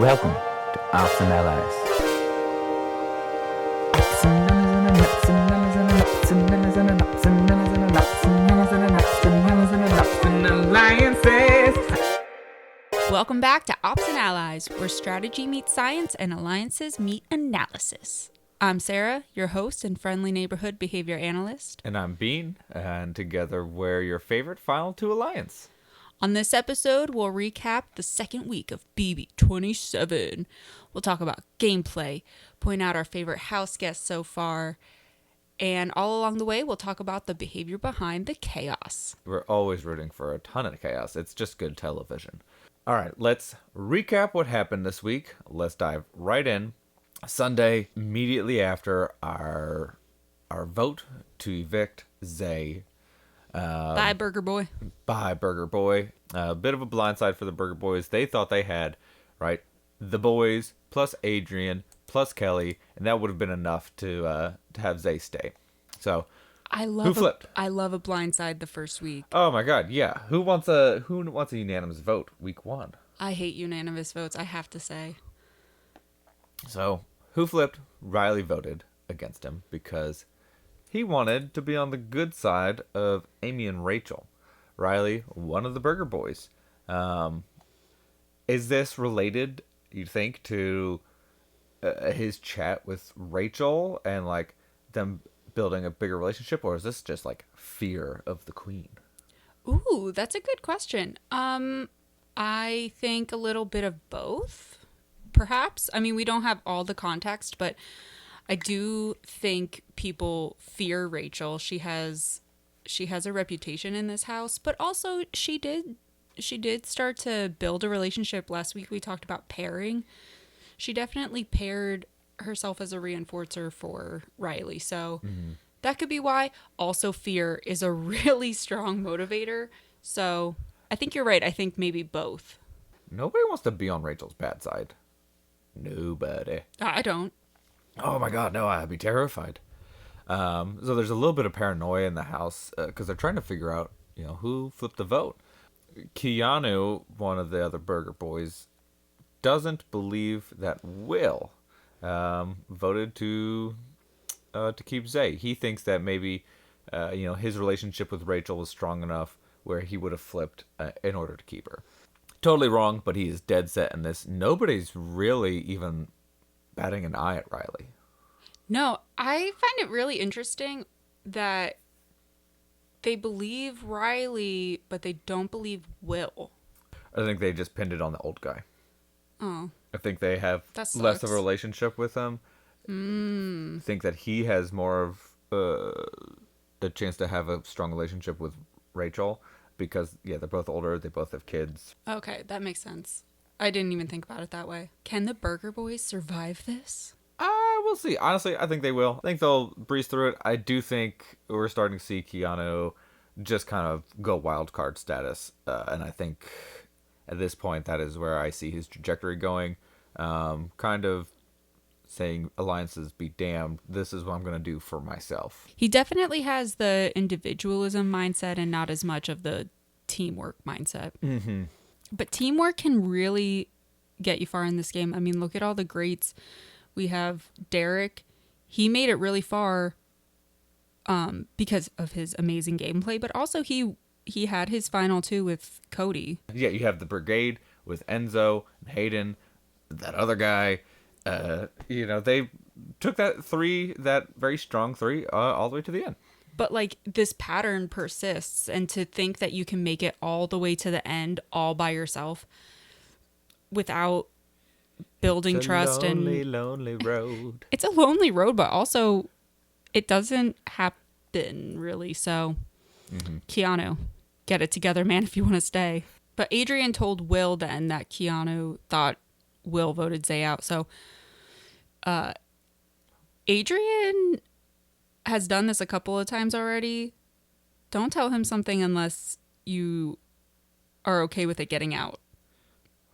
Welcome to Ops&Allies. Welcome back to Ops&Allies, where strategy meets science and alliances meet analysis. I'm Sarah, your host and friendly neighborhood behavior analyst. And I'm Bean, and together we're your favorite Final 2 Alliance. On this episode, we'll recap the second week of BB27. We'll talk about gameplay, point out our favorite house guests so far, and all along the way, we'll talk about the behavior behind the chaos. We're always rooting for a ton of chaos. It's just good television. All right, let's recap what happened this week. Let's dive right in. Sunday, immediately after our vote to evict Zay. Bye, Burger Boy. Bye, Burger Boy. A bit of a blindside for the Burger Boys. They thought they had, right, the boys plus Adrian plus Kelly, and that would have been enough to have Zay stay. So, who flipped? I love a blindside the first week. Oh my God, yeah. Who wants a unanimous vote week 1? I hate unanimous votes, I have to say. So, who flipped? Riley voted against him because he wanted to be on the good side of Amy and Rachel. Riley, one of the Burger Boys. Is this related, you think, to his chat with Rachel and like them building a bigger relationship, or is this just like fear of the queen? Ooh, that's a good question. I think a little bit of both, perhaps. I mean, we don't have all the context, but I do think people fear Rachel. She has a reputation in this house, but also she did start to build a relationship. Last week we talked about pairing. She definitely paired herself as a reinforcer for Riley. So that could be why. Also, fear is a really strong motivator. So I think you're right. I think maybe both. Nobody wants to be on Rachel's bad side. Nobody. I don't. Oh my God, no, I'd be terrified. So there's a little bit of paranoia in the house because they're trying to figure out, who flipped the vote. Keanu, one of the other Burger Boys, doesn't believe that Will voted to keep Zay. He thinks that maybe his relationship with Rachel was strong enough where he would have flipped in order to keep her. Totally wrong, but he is dead set in this. Nobody's really even batting an eye at Riley. No, I find it really interesting that they believe Riley, but they don't believe Will. I think they just pinned it on the old guy. Oh. I think they have less of a relationship with him. I think that he has more of the chance to have a strong relationship with Rachel because, they're both older. They both have kids. Okay, that makes sense. I didn't even think about it that way. Can the Burger Boys survive this? We'll see. Honestly, I think they will. I think they'll breeze through it. I do think we're starting to see Keanu just kind of go wild card status. And I think at this point, that is where I see his trajectory going. Kind of saying, alliances be damned. This is what I'm going to do for myself. He definitely has the individualism mindset and not as much of the teamwork mindset. Mm-hmm. But teamwork can really get you far in this game. I mean, look at all the greats. We have Derek. He made it really far because of his amazing gameplay, but also he had his final 2 with Cody. Yeah, you have the brigade with Enzo and Hayden, that other guy. They took that very strong 3 all the way to the end. But like this pattern persists, and to think that you can make it all the way to the end all by yourself without building trust lonely road. It's a lonely road, but also it doesn't happen really. So Keanu, get it together, man, if you want to stay. But Adrian told Will then that Keanu thought Will voted Zay out. So Adrian has done this a couple of times already. Don't tell him something unless you are okay with it getting out.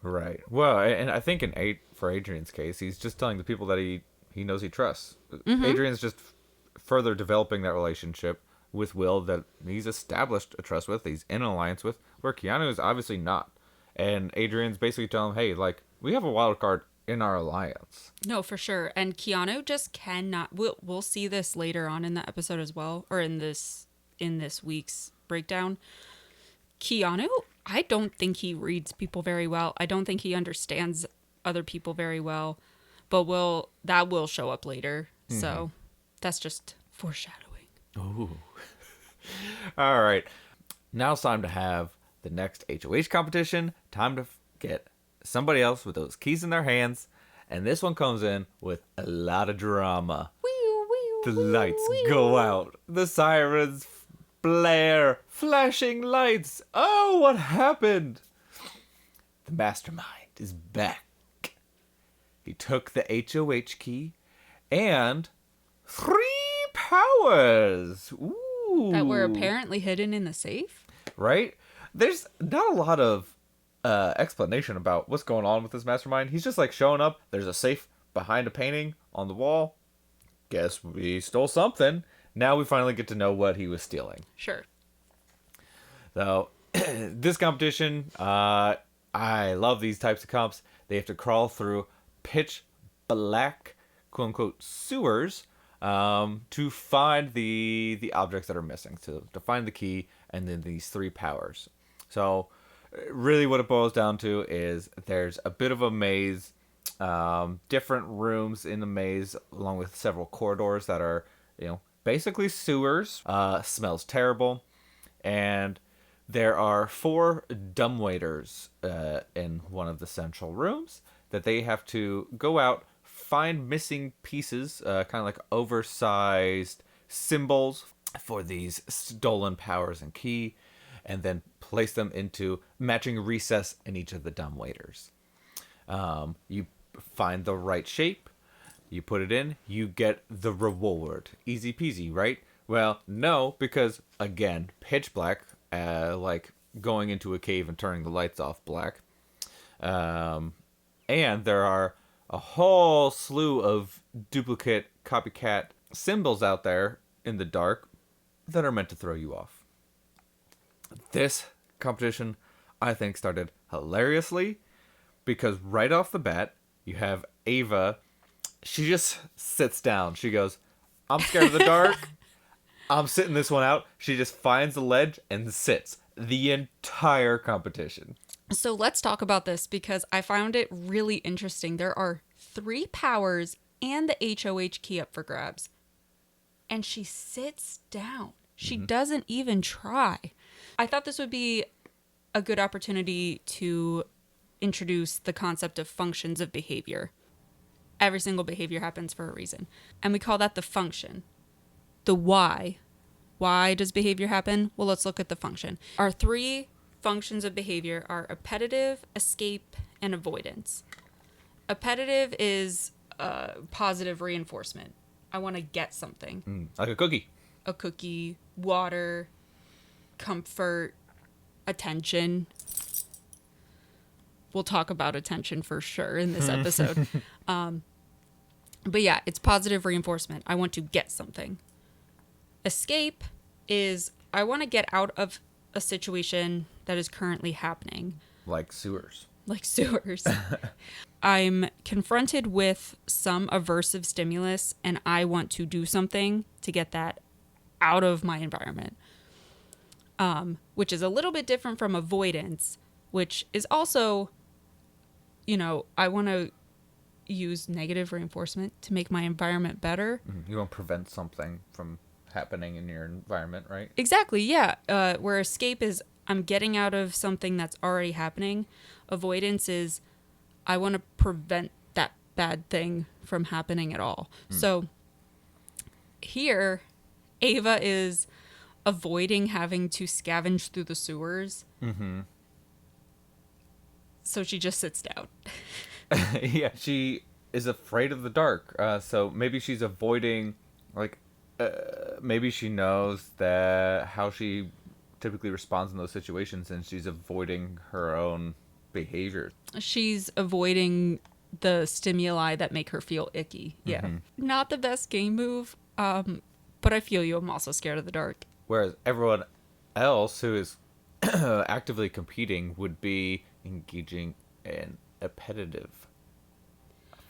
Right. Well, and I think for Adrian's case, he's just telling the people that he knows he trusts. Mm-hmm. Adrian's just further developing that relationship with Will that he's established a trust with, he's in an alliance with, where Keanu is obviously not. And Adrian's basically telling him, hey, like, we have a wild card in our alliance. No, for sure. And Keanu just cannot. We'll see this later on in the episode as well, or in this week's breakdown. Keanu, I don't think he reads people very well. I don't think he understands other people very well. But that will show up later. Mm-hmm. So that's just foreshadowing. Ooh. All right. Now it's time to have the next HOH competition. Time to get somebody else with those keys in their hands. And this one comes in with a lot of drama. The lights go out. The sirens blare. Flashing lights. Oh, what happened? The mastermind is back. He took the HOH key and 3 powers. Ooh. That were apparently hidden in the safe? Right? There's not a lot of explanation about what's going on with this mastermind. He's just like showing up. There's a safe behind a painting on the wall. Guess we stole something. Now we finally get to know what he was stealing. Sure. So, this competition, I love these types of comps. They have to crawl through pitch black, quote unquote, sewers to find the objects that are missing, to find the key and then these 3 powers. So really what it boils down to is there's a bit of a maze, different rooms in the maze along with several corridors that are, basically sewers. Smells terrible. And there are 4 dumbwaiters in one of the central rooms that they have to go out, find missing pieces, kind of like oversized symbols for these stolen powers and key, and then place them into matching recess in each of the dumbwaiters. You find the right shape, you put it in, you get the reward. Easy peasy, right? Well, no, because, again, pitch black, like going into a cave and turning the lights off black. And there are a whole slew of duplicate copycat symbols out there in the dark that are meant to throw you off. This competition, I think, started hilariously because right off the bat, you have Ava. She just sits down. She goes, I'm scared of the dark. I'm sitting this one out. She just finds the ledge and sits the entire competition. So let's talk about this because I found it really interesting. There are 3 powers and the HOH key up for grabs. And she sits down. She doesn't even try. I thought this would be a good opportunity to introduce the concept of functions of behavior. Every single behavior happens for a reason. And we call that the function. The why. Why does behavior happen? Well, let's look at the function. Our 3 functions of behavior are appetitive, escape, and avoidance. Appetitive is positive reinforcement. I want to get something. Like a cookie. A cookie, water, comfort, attention. We'll talk about attention for sure in this episode. But yeah, it's positive reinforcement. I want to get something. Escape is I want to get out of a situation that is currently happening. Like sewers. I'm confronted with some aversive stimulus and I want to do something to get that out of my environment. Which is a little bit different from avoidance, which is also, I want to use negative reinforcement to make my environment better. You want to prevent something from happening in your environment, right? Exactly, yeah. Where escape is I'm getting out of something that's already happening. Avoidance is I want to prevent that bad thing from happening at all. So here, Ava is avoiding having to scavenge through the sewers. So she just sits down. Yeah, she is afraid of the dark. So maybe she's avoiding, maybe she knows that how she typically responds in those situations, and she's avoiding her own behavior. She's avoiding the stimuli that make her feel icky. Yeah. Not the best game move, but I feel you. I'm also scared of the dark. Whereas everyone else who is actively competing would be engaging in appetitive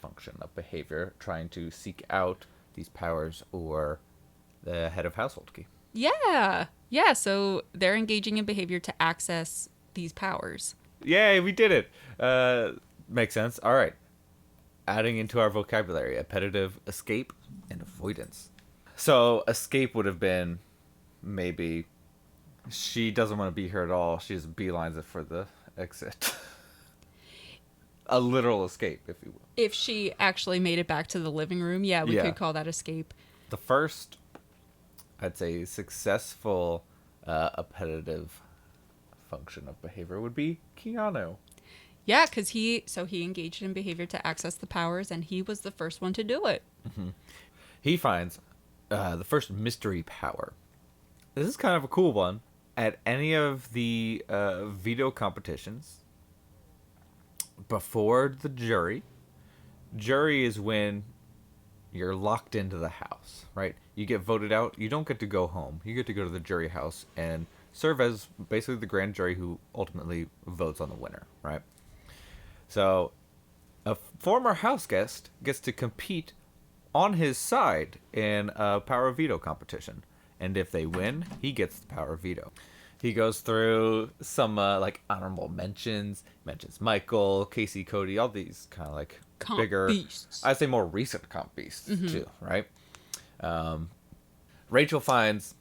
function of behavior, trying to seek out these powers or the head of household key. Yeah. Yeah. So they're engaging in behavior to access these powers. Yay, we did it. Makes sense. All right. Adding into our vocabulary, appetitive, escape, and avoidance. So escape would have been maybe she doesn't want to be here at all. She just beelines it for the exit. A literal escape, if you will. If she actually made it back to the living room, yeah, we could call that escape. The first, I'd say, successful appetitive function of behavior would be Keanu. Yeah, because he engaged in behavior to access the powers, and he was the first one to do it. Mm-hmm. He finds the first mystery power. This is kind of a cool one. At any of the veto competitions, before the jury is when you're locked into the house, right? You get voted out. You don't get to go home. You get to go to the jury house and serve as basically the grand jury who ultimately votes on the winner, right? So a former house guest gets to compete on his side in a power of veto competition. And if they win, he gets the power of veto. He goes through some like honorable mentions Michael, Casey, Cody, all these kind of like Comp bigger beasts. I'd say more recent comp beasts too, right? Rachel finds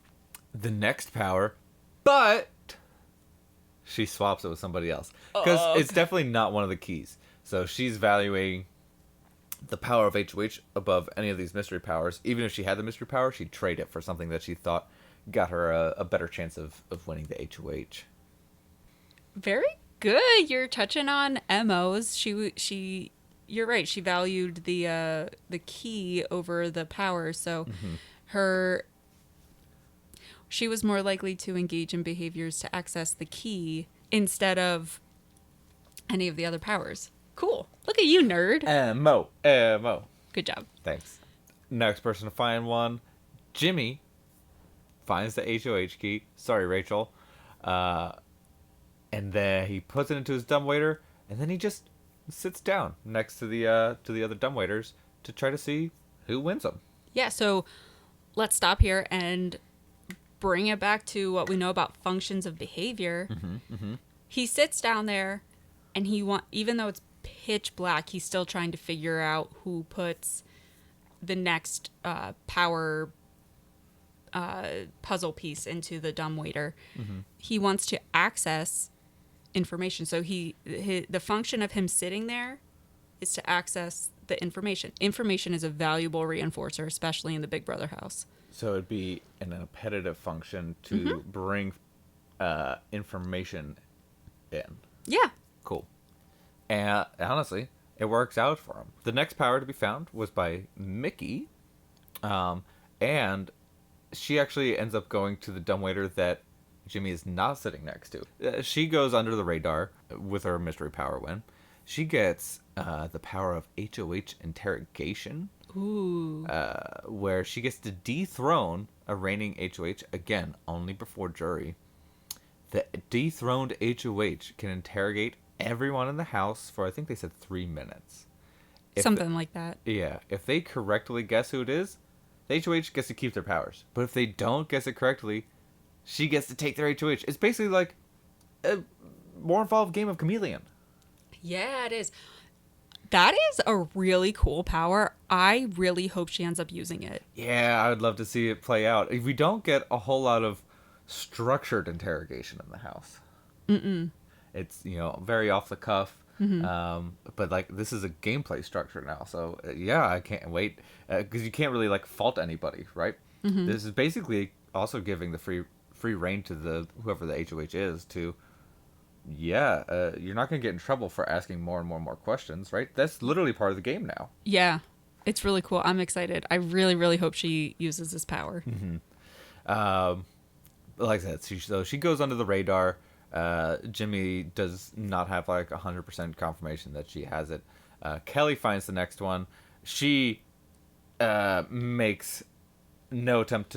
the next power, but she swaps it with somebody else because it's definitely not one of the keys. So she's valuing the power of HOH above any of these mystery powers. Even if she had the mystery power, she'd trade it for something that she thought got her a better chance of winning the HOH. Very good. You're touching on MOs. She you're right. She valued the key over the power. So she was more likely to engage in behaviors to access the key instead of any of the other powers. Cool. Look at you, nerd. Mo. Good job. Thanks. Next person to find one, Jimmy finds the HOH key. Sorry, Rachel. And then he puts it into his dumbwaiter, and then he just sits down next to the other dumbwaiters to try to see who wins them. Yeah, so let's stop here and bring it back to what we know about functions of behavior. He sits down there, and even though it's pitch black, he's still trying to figure out who puts the next power puzzle piece into the dumbwaiter. He wants to access information. So the function of him sitting there is to access the information. Information is a valuable reinforcer, especially in the Big Brother house. So it'd be an appetitive function to bring information in. Yeah. Cool. And honestly, it works out for him. The next power to be found was by Mickey. And she actually ends up going to the dumbwaiter that Jimmy is not sitting next to. She goes under the radar with her mystery power win. She gets the power of HOH interrogation. Ooh. Where she gets to dethrone a reigning HOH, again, only before jury. The dethroned HOH can interrogate everyone in the house for, I think they said 3 minutes. Something like that. Yeah. If they correctly guess who it is, the HOH gets to keep their powers. But if they don't guess it correctly, she gets to take their HOH. It's basically like a more involved game of Chameleon. Yeah, it is. That is a really cool power. I really hope she ends up using it. Yeah, I would love to see it play out. We don't get a whole lot of structured interrogation in the house. It's, very off the cuff. But like this is a gameplay structure now, so yeah, I can't wait because you can't really like fault anybody, right? This is basically also giving the free reign to whoever the HOH is to. You're not gonna get in trouble for asking more and more questions, right? That's literally part of the game now. Yeah, it's really cool. I'm excited. I really, really hope she uses this power. Like I said, so she goes under the radar. Jimmy does not have like 100% confirmation that she has it. Kelly finds the next one. She makes no attempt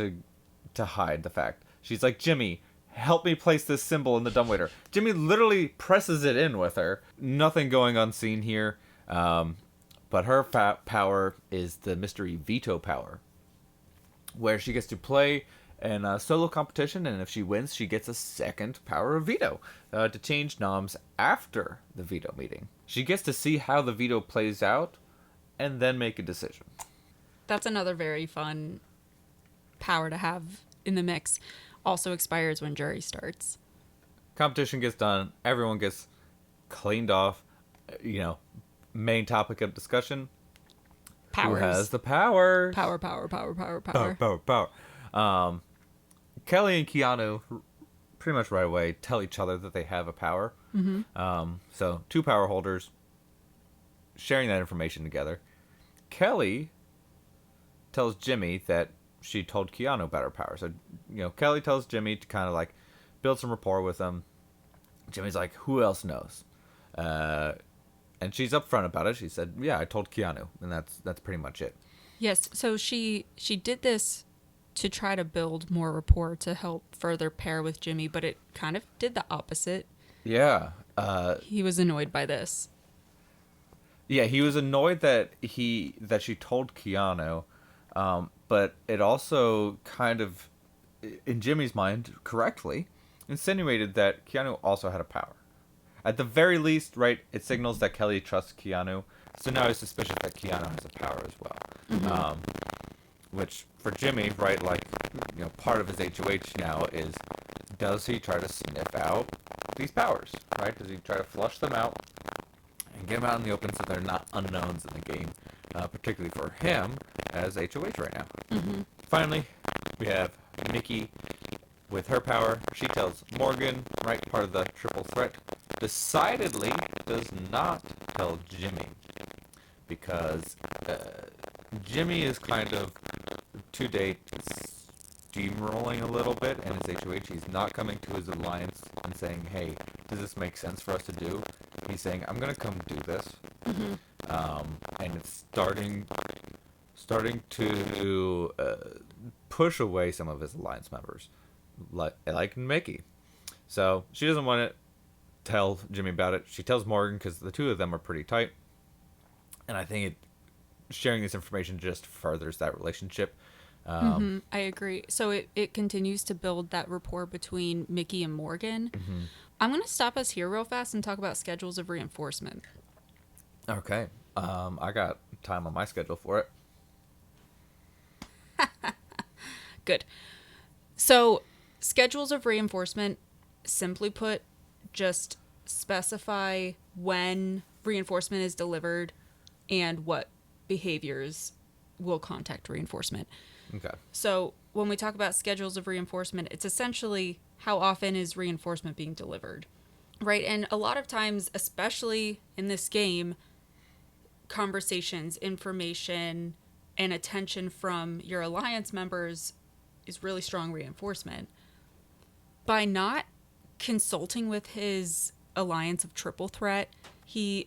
to hide the fact. She's like, Jimmy, help me place this symbol in the dumbwaiter. Jimmy literally presses it in with her. Nothing going unseen here. But her power is the mystery veto power, where she gets to play in a solo competition, and if she wins, she gets a second power of veto to change noms after the veto meeting. She gets to see how the veto plays out and then make a decision. That's another very fun power to have in the mix. Also expires when jury starts. Competition gets done. Everyone gets cleaned off. Main topic of discussion. Powers. Who has the power? Power. Power. Kelly and Keanu pretty much right away tell each other that they have a power. Mm-hmm. So 2 power holders sharing that information together. Kelly tells Jimmy that she told Keanu about her power. So, Kelly tells Jimmy to kind of like build some rapport with him. Jimmy's like, who else knows? And she's upfront about it. She said, yeah, I told Keanu. And that's pretty much it. Yes. So she did this to try to build more rapport to help further pair with Jimmy, but it kind of did the opposite. Yeah. He was annoyed by this. Yeah, he was annoyed that she told Keanu, but it also kind of, in Jimmy's mind, correctly, insinuated that Keanu also had a power. At the very least, right, it signals that Kelly trusts Keanu, so now he's suspicious that Keanu has a power as well. Mm-hmm. Which, for Jimmy, right, like, part of his HOH now is, does he try to sniff out these powers, right? Does he try to flush them out and get them out in the open so they're not unknowns in the game, particularly for him as HOH right now. Mm-hmm. Finally, we have Mickey with her power. She tells Morgan, right, part of the triple threat, decidedly does not tell Jimmy, because Jimmy is kind of, to date, steamrolling a little bit, and his HOH, he's not coming to his alliance and saying, hey, does this make sense for us to do? He's saying, I'm going to come do this. Mm-hmm. And it's starting to push away some of his alliance members, like Mickey. So she doesn't want to tell Jimmy about it. She tells Morgan because the two of them are pretty tight. And I think sharing this information just furthers that relationship. I agree. So it continues to build that rapport between Mickey and Morgan. Mm-hmm. I'm going to stop us here real fast and talk about schedules of reinforcement. Okay. I got time on my schedule for it. Good. So schedules of reinforcement, simply put, just specify when reinforcement is delivered and what behaviors will contact reinforcement. Okay. So when we talk about schedules of reinforcement, it's essentially how often is reinforcement being delivered, right? And a lot of times, especially in this game, conversations, information, and attention from your alliance members is really strong reinforcement. By not consulting with his alliance of triple threat, he's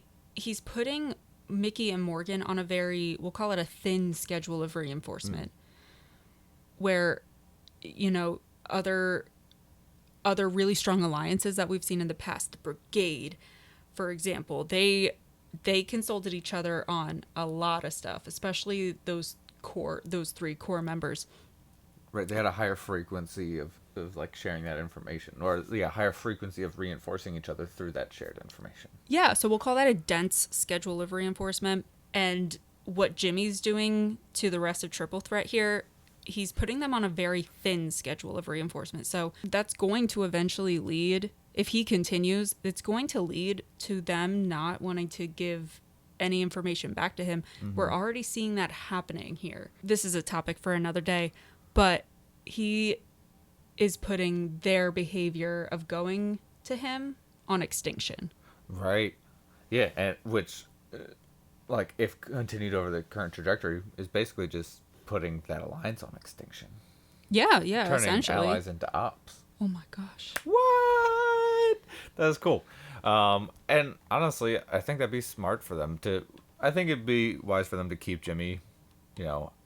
putting Mickey and Morgan on a very, we'll call it a thin schedule of reinforcement, where, other really strong alliances that we've seen in the past, the Brigade, for example, they consulted each other on a lot of stuff, especially those 3 core members. Right, they had a higher frequency of like sharing that information, or higher frequency of reinforcing each other through that shared information. Yeah, so we'll call that a dense schedule of reinforcement. And what Jimmy's doing to the rest of Triple Threat here, he's putting them on a very thin schedule of reinforcement. So that's going to eventually lead, if he continues, it's going to lead to them not wanting to give any information back to him. Mm-hmm. We're already seeing that happening here. This is a topic for another day, but he is putting their behavior of going to him on extinction. Right. Yeah, and which, if continued over the current trajectory, is basically just putting that alliance on extinction. Yeah, turning essentially. Allies into ops. Oh my gosh. What? That's cool. And honestly, I think that'd be smart for them to. I think it'd be wise for them to keep Jimmy,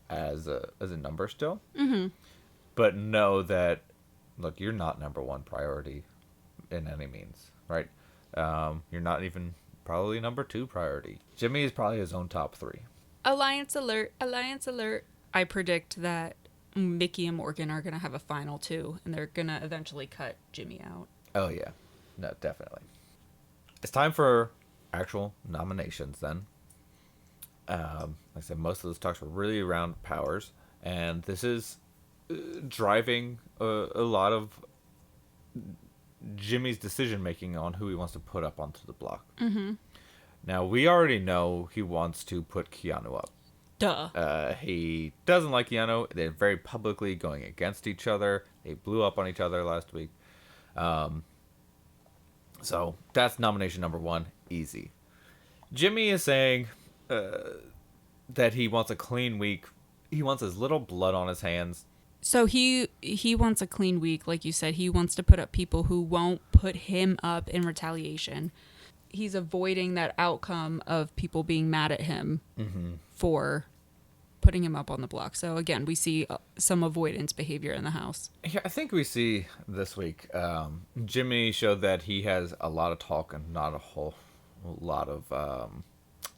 as a number still. Mm-hmm. But know that look, you're not number one priority in any means, right? You're not even probably number two priority. Jimmy is probably his own top three. Alliance alert, alliance alert. I predict that Mickey and Morgan are going to have a final two, and they're going to eventually cut Jimmy out. Oh, yeah. No, definitely. It's time for actual nominations then. Like I said, most of those talks were really around powers, and this is driving a lot of Jimmy's decision making on who he wants to put up onto the block. Mm-hmm. Now, we already know he wants to put Keanu up. Duh. He doesn't like Keanu. They're very publicly going against each other. They blew up on each other last week. So that's nomination number one. Easy. Jimmy is saying that he wants a clean week. He wants as little blood on his hands. So he wants a clean week, like you said. He wants to put up people who won't put him up in retaliation. He's avoiding that outcome of people being mad at him for putting him up on the block. So again, we see some avoidance behavior in the house. Yeah, I think we see this week. Jimmy showed that he has a lot of talk and not a whole lot of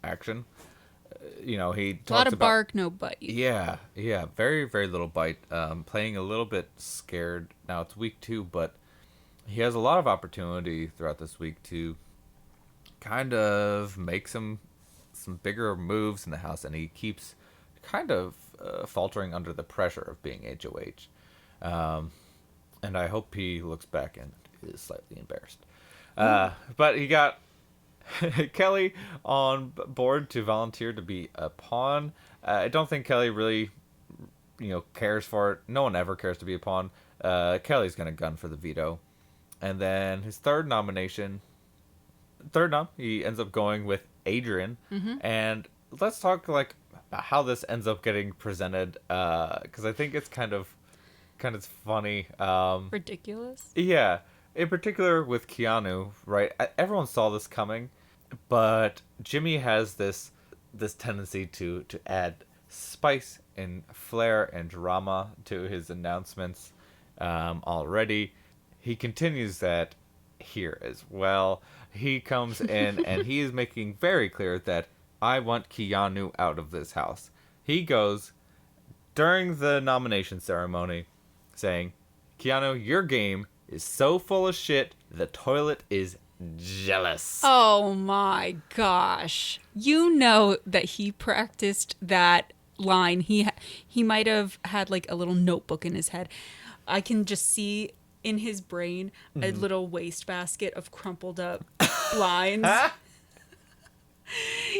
action. He talks A lot of about, bark, no bite. Yeah, very, very little bite. Playing a little bit scared. Now it's week 2, but he has a lot of opportunity throughout this week to kind of make some bigger moves in the house, and he keeps kind of faltering under the pressure of being HOH. And I hope he looks back and is slightly embarrassed. But he got Kelly on board to volunteer to be a pawn. I don't think Kelly really, cares for it. No one ever cares to be a pawn. Kelly's going to gun for the veto. And then his third nom, he ends up going with Adrian. And let's talk about how this ends up getting presented, because I think it's kind of funny. Ridiculous. Yeah, in particular with Keanu, right? Everyone saw this coming, but Jimmy has this tendency to add spice and flair and drama to his announcements already. He continues that here as well. He comes in and he is making very clear that I want Keanu out of this house. He goes during the nomination ceremony saying, Keanu, your game is so full of shit, the toilet is jealous. Oh my gosh. You know that he practiced that line. He might have had a little notebook in his head. I can just see in his brain a little wastebasket of crumpled up lines.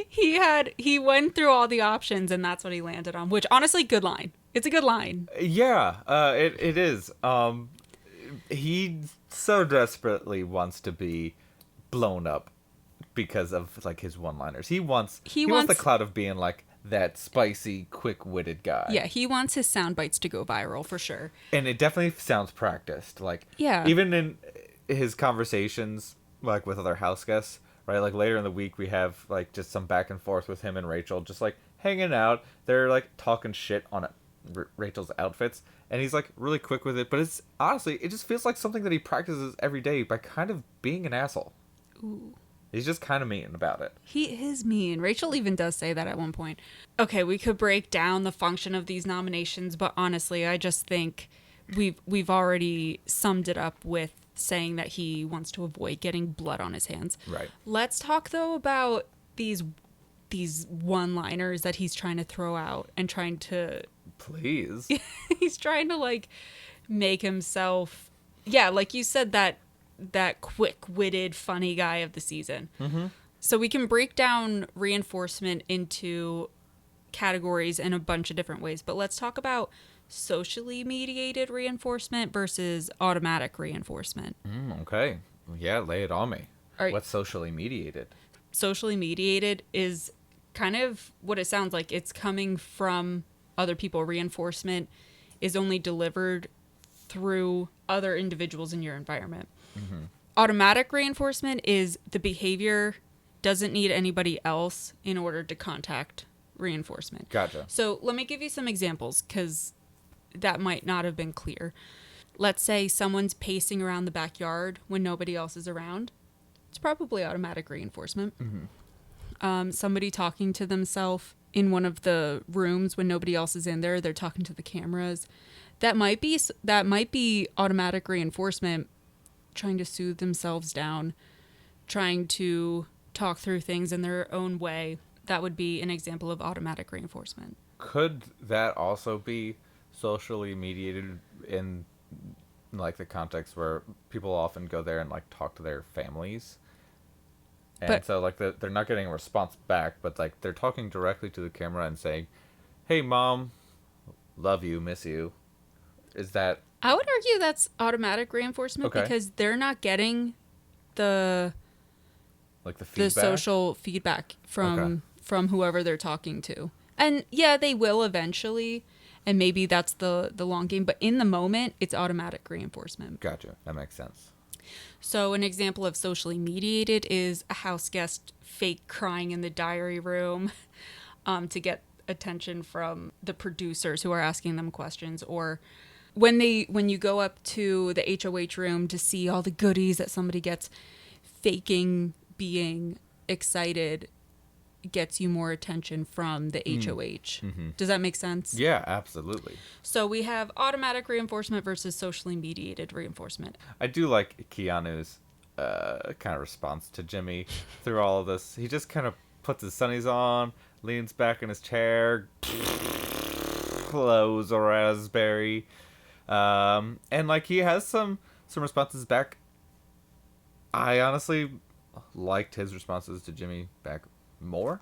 He went through all the options and that's what he landed on, which honestly, good line. It's a good line. Yeah, it is. He so desperately wants to be blown up because of his one-liners. He wants the clout of being that spicy, quick-witted guy. Yeah, he wants his sound bites to go viral for sure. And it definitely sounds practiced. Yeah. Even in his conversations with other house guests, right? Later in the week we have just some back and forth with him and Rachel, just hanging out. They're talking shit on Rachel's outfits, and he's really quick with it, but it's honestly, it just feels like something that he practices every day by kind of being an asshole. Ooh. He's just kind of mean about it. He is mean. Rachel even does say that at one point. Okay, we could break down the function of these nominations, but honestly, I just think we've already summed it up with saying that he wants to avoid getting blood on his hands. Right. Let's talk though about these one-liners that he's trying to throw out and trying to Please. he's trying to make himself, yeah, like you said, that quick-witted funny guy of the season. So we can break down reinforcement into categories in a bunch of different ways, but let's talk about socially mediated reinforcement versus automatic reinforcement. Okay. Yeah, lay it on me. All right. What's socially mediated? Socially mediated is kind of what it sounds like. It's coming from other people. Reinforcement is only delivered through other individuals in your environment. Automatic reinforcement is the behavior doesn't need anybody else in order to contact reinforcement. Gotcha. So let me give you some examples because that might not have been clear. let's say someone's pacing around the backyard when nobody else is around. It's probably automatic reinforcement. Somebody talking to themselves in one of the rooms when nobody else is in there, they're talking to the cameras. That might be automatic reinforcement, trying to soothe themselves down, trying to talk through things in their own way. That would be an example of automatic reinforcement. Could that also be socially mediated in like the context where people often go there and like talk to their families? And But- so like they're not getting a response back, but like they're talking directly to the camera and saying, "Hey mom, love you, miss you." Is that I would argue that's automatic reinforcement Okay. because they're not getting the like the feedback? social feedback from whoever they're talking to. And yeah, they will eventually, and maybe that's the long game, but in the moment, it's automatic reinforcement. Gotcha. That makes sense. So an example of socially mediated is a house guest fake crying in the diary room to get attention from the producers who are asking them questions, or when you go up to the HOH room to see all the goodies that somebody gets, faking being excited gets you more attention from the HOH. Does that make sense? Yeah, absolutely. So we have automatic reinforcement versus socially mediated reinforcement. I do like Keanu's kind of response to Jimmy through all of this. He just kind of puts his sunnies on, leans back in his chair, close a raspberry, and like he has some responses back. I honestly liked his responses to Jimmy back more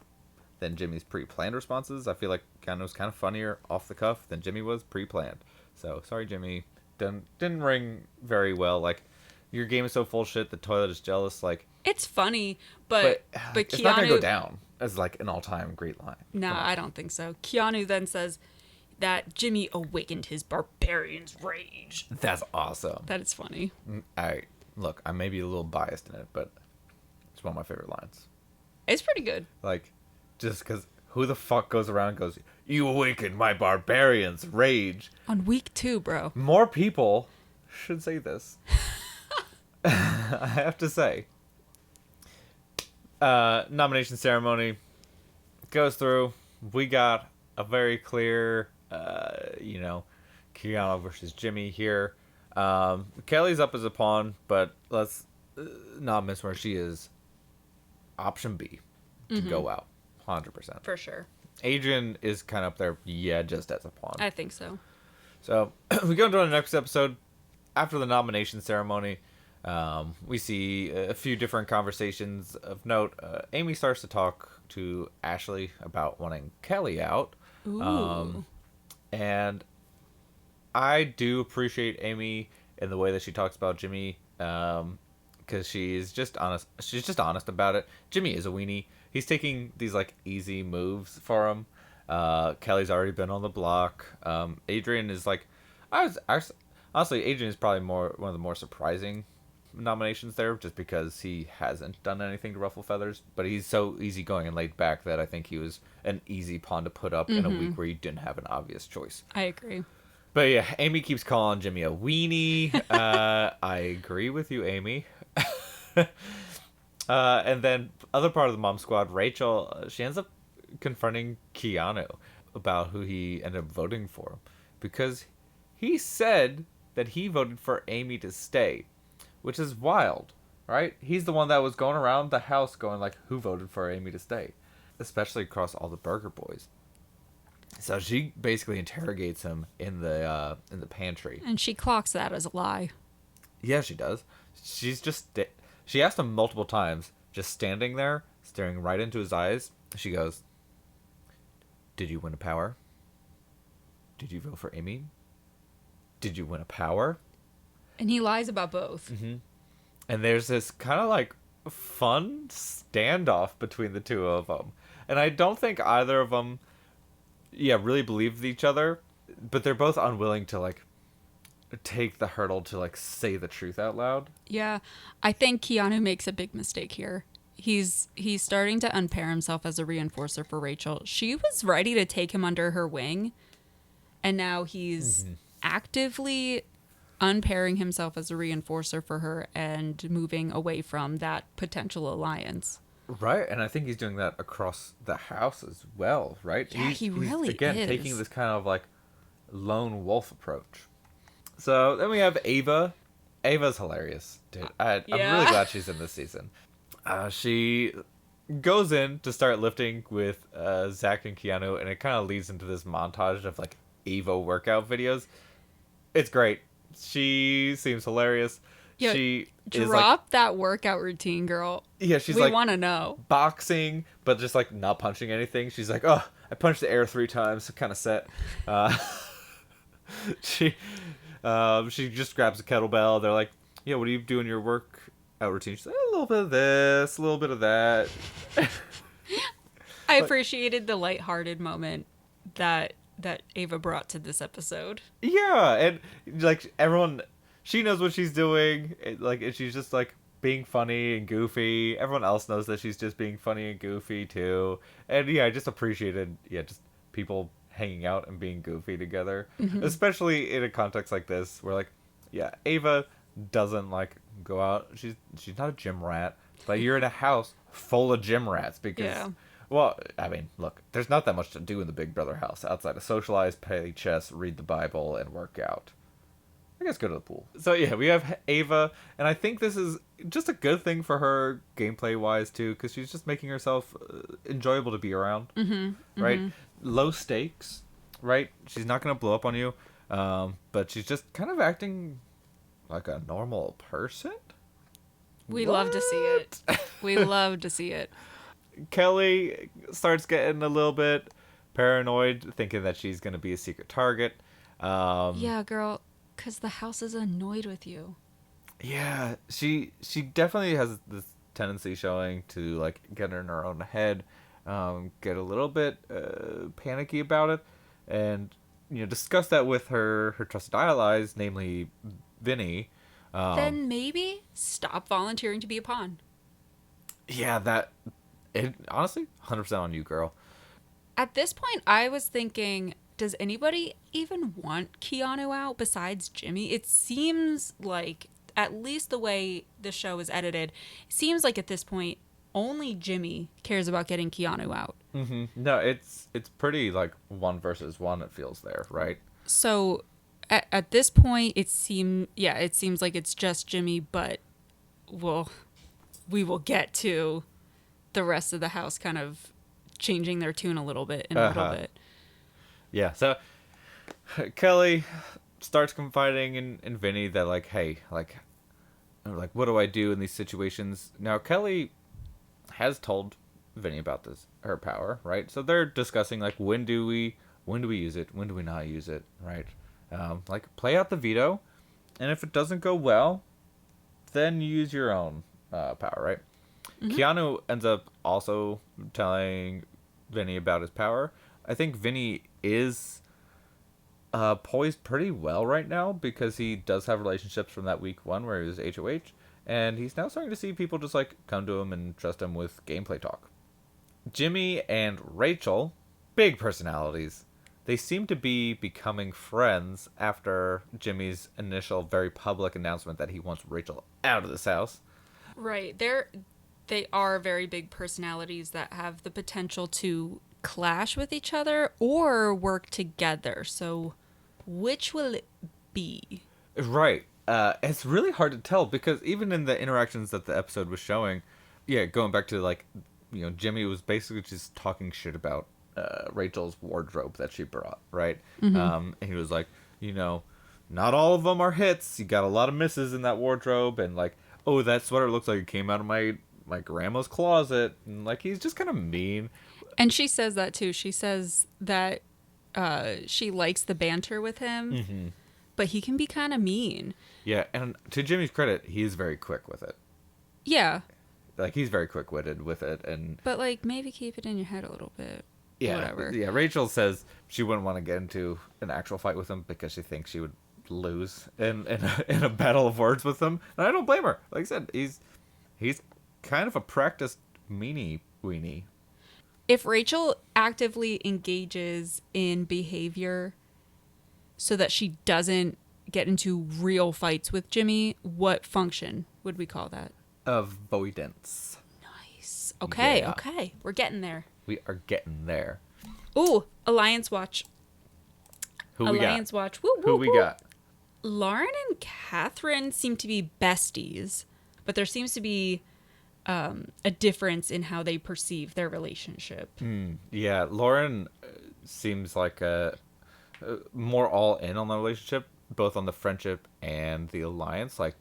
than Jimmy's pre-planned responses. I feel like Keanu was kind of funnier off the cuff than Jimmy was pre-planned. So sorry, Jimmy. Didn't ring very well. Like, your game is so full shit. The toilet is jealous. Like, It's funny, but it's Keanu, not gonna go down as like an all-time great line. No, I don't think so. Keanu then says that Jimmy awakened his barbarian's rage. That's awesome. That is funny. Look, I may be a little biased in it, but it's one of my favorite lines. It's pretty good. Like, just because who the fuck goes around and goes, "You awakened my barbarian's rage"? On week 2, bro. More people should say this. I have to say. Nomination ceremony goes through. We got a very clear, Keanu versus Jimmy here. Kelly's up as a pawn, but let's not miss where she is. Option B to go out, 100%. For sure. Adrian is kind of up there, just as a pawn. I think so. So we go into the next episode. After the nomination ceremony, we see a few different conversations of note. Amy starts to talk to Ashley about wanting Kelly out. Ooh. And I do appreciate Amy in the way that she talks about Jimmy, because she's just honest. She's just honest about it. Jimmy is a weenie. He's taking these like easy moves for him. Kelly's already been on the block. Adrian is like, honestly, Adrian is probably one of the more surprising nominations there, just because he hasn't done anything to ruffle feathers. But he's so easygoing and laid back that I think he was an easy pawn to put up in a week where you didn't have an obvious choice. I agree. But yeah, Amy keeps calling Jimmy a weenie. I agree with you, Amy. And then other part of the mom squad, Rachel, she ends up confronting Keanu about who he ended up voting for, because he said that he voted for Amy to stay, which is wild, right? He's the one that was going around the house going like, who voted for Amy to stay, especially across all the Burger Boys. So she basically interrogates him in the pantry. And she clocks that as a lie. Yeah, she does. She's just she asked him multiple times, just standing there, staring right into his eyes. She goes, "Did you win a power? Did you vote for Amy? Did you win a power?" And he lies about both. And there's this kind of like fun standoff between the two of them. And I don't think either of them, really believe each other, but they're both unwilling to like take the hurdle to like say the truth out loud. Yeah, I think Keanu makes a big mistake here. He's starting to unpair himself as a reinforcer for Rachel. She was ready to take him under her wing, and now he's actively unpairing himself as a reinforcer for her and moving away from that potential alliance. Right, and I think he's doing that across the house as well, right? Yeah, he really he's, again, is. taking this kind of like lone wolf approach. So then we have Ava. Ava's hilarious, dude. I'm really glad she's in this season. She goes in to start lifting with Zach and Keanu, and it kind of leads into this montage of like Ava workout videos. It's great. She seems hilarious. Yeah, She is drop like, that workout routine, girl. yeah, she's We like want to know. boxing, but just like not punching anything. She's like, oh, I punched the air 3 times, kind of set. She just grabs a kettlebell. They're like, yeah, what do you do in your workout routine? She's like, a little bit of this, a little bit of that. I appreciated the lighthearted moment that Ava brought to this episode. Yeah, and like everyone, she knows what she's doing. And she's just like being funny and goofy. Everyone else knows that she's just being funny and goofy too. And yeah, I just appreciated just people hanging out and being goofy together, especially in a context like this where like, yeah, Ava doesn't like go out. She's not a gym rat, but you're in a house full of gym rats because. Yeah. Well, I mean, look, there's not that much to do in the Big Brother house outside of socialize, play chess, read the Bible, and work out. I guess go to the pool. So yeah, we have Ava, and I think this is just a good thing for her gameplay-wise too, because she's just making herself enjoyable to be around, right? Low stakes, right? She's not going to blow up on you, but she's just kind of acting like a normal person. We love to see it. We love to see it. Kelly starts getting a little bit paranoid, thinking that she's going to be a secret target. Yeah, girl, because the house is annoyed with you. Yeah, she definitely has this tendency showing to like get in her own head, get a little bit panicky about it, and discuss that with her trusted allies, namely Vinny. Then maybe stop volunteering to be a pawn. Yeah, honestly, 100% on you, girl. At this point, I was thinking, does anybody even want Keanu out besides Jimmy? It seems like, at least the way the show is edited, it seems like at this point, only Jimmy cares about getting Keanu out. Mm-hmm. No, it's pretty like 1 versus 1. It feels there, right? So at this point, it seems like it's just Jimmy, but we will get to the rest of the house kind of changing their tune a little bit in a little bit. Yeah, so Kelly starts confiding in Vinny that like, hey, like what do I do in these situations? Now Kelly has told Vinny about her power, right? So they're discussing like when do we use it, when do we not use it, right? Like play out the veto, and if it doesn't go well, then use your own power, right? Keanu ends up also telling Vinny about his power. I think Vinny is poised pretty well right now because he does have relationships from that week 1 where he was HOH, and he's now starting to see people just like come to him and trust him with gameplay talk. Jimmy and Rachel, big personalities. They seem to be becoming friends after Jimmy's initial very public announcement that he wants Rachel out of this house. Right. They are very big personalities that have the potential to clash with each other or work together. So which will it be? Right. It's really hard to tell because even in the interactions that the episode was showing, going back to like, Jimmy was basically just talking shit about Rachel's wardrobe that she brought, right? And he was like, not all of them are hits. You got a lot of misses in that wardrobe, and like, oh, that sweater looks like it came out of my grandma's closet, and like he's just kind of mean. And she says that too. She says that she likes the banter with him, but he can be kind of mean. Yeah, and to Jimmy's credit, he's very quick with it. Yeah. Like he's very quick-witted with it, but like maybe keep it in your head a little bit. Yeah, whatever. Yeah, Rachel says she wouldn't want to get into an actual fight with him because she thinks she would lose in a battle of words with him, and I don't blame her. Like I said, he's kind of a practiced meanie weenie. If Rachel actively engages in behavior so that she doesn't get into real fights with Jimmy, what function would we call that? Avoidance. Nice. Okay, Yeah. okay. We're getting there. We are getting there. Ooh, Alliance Watch. Who we got? Alliance Watch. Woo, woo, Who we woo. got? Lauren and Catherine seem to be besties, but there seems to be a difference in how they perceive their relationship. Yeah, Lauren seems like more all in on the relationship, both on the friendship and the alliance, like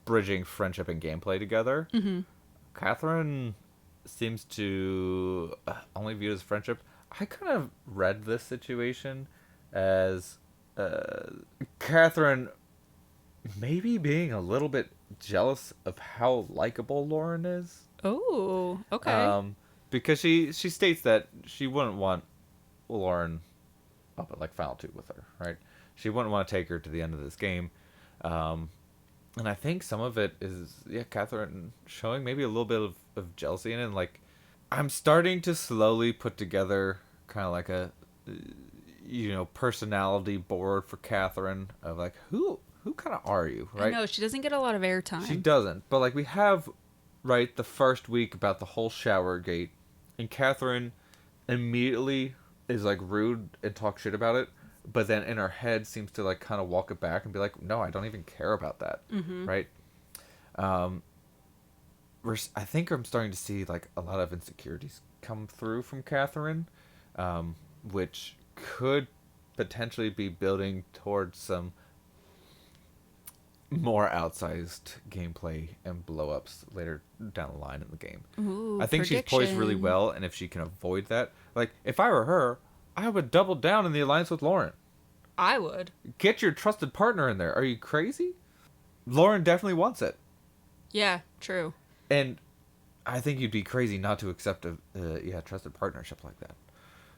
bridging friendship and gameplay together. Mm-hmm. Catherine seems to only view it as friendship. I kind of read this situation as Catherine maybe being a little bit jealous of how likable Lauren is. Oh, okay. Because she states that she wouldn't want Lauren up at like final 2 with her, right? She wouldn't want to take her to the end of this game. And I think some of it is, Catherine showing maybe a little bit of jealousy in it. And like, I'm starting to slowly put together kind of like a, personality board for Catherine of like, who kind of are you, right? I know, she doesn't get a lot of airtime. She doesn't. But like, we have, right, the first week about the whole shower gate. And Catherine immediately is like rude and talk shit about it. But then in her head seems to like kind of walk it back and be like, no, I don't even care about that. Mm-hmm. Right? I think I'm starting to see like a lot of insecurities come through from Catherine, which could potentially be building towards some more outsized gameplay and blow-ups later down the line in the game. Ooh, I think she's poised really well, and if she can avoid that, like, if I were her, I would double down in the alliance with Lauren. I would. Get your trusted partner in there. Are you crazy? Lauren definitely wants it. Yeah, true. And I think you'd be crazy not to accept a trusted partnership like that.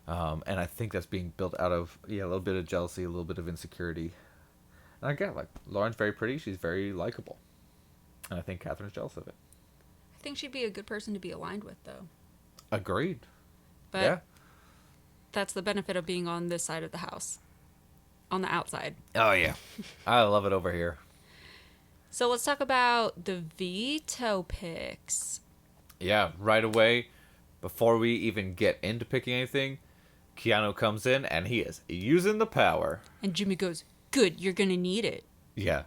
And I think that's being built out of a little bit of jealousy, a little bit of insecurity. And I get, like, Lauren's very pretty. She's very likable. And I think Catherine's jealous of it. I think she'd be a good person to be aligned with, though. Agreed. But yeah. That's the benefit of being on this side of the house. On the outside. Oh, yeah. I love it over here. So let's talk about the veto picks. Yeah, right away, before we even get into picking anything, Keanu comes in and he is using the power. And Jimmy goes, good, you're going to need it. Yeah.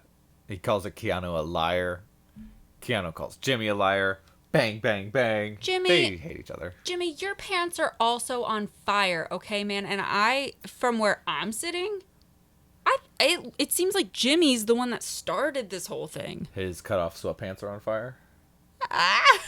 He calls it Keanu a liar. Keanu calls Jimmy a liar. Bang, bang, bang. Jimmy. They hate each other. Jimmy, your pants are also on fire, okay, man? And from where I'm sitting, it seems like Jimmy's the one that started this whole thing. His cutoff sweatpants are on fire. Ah!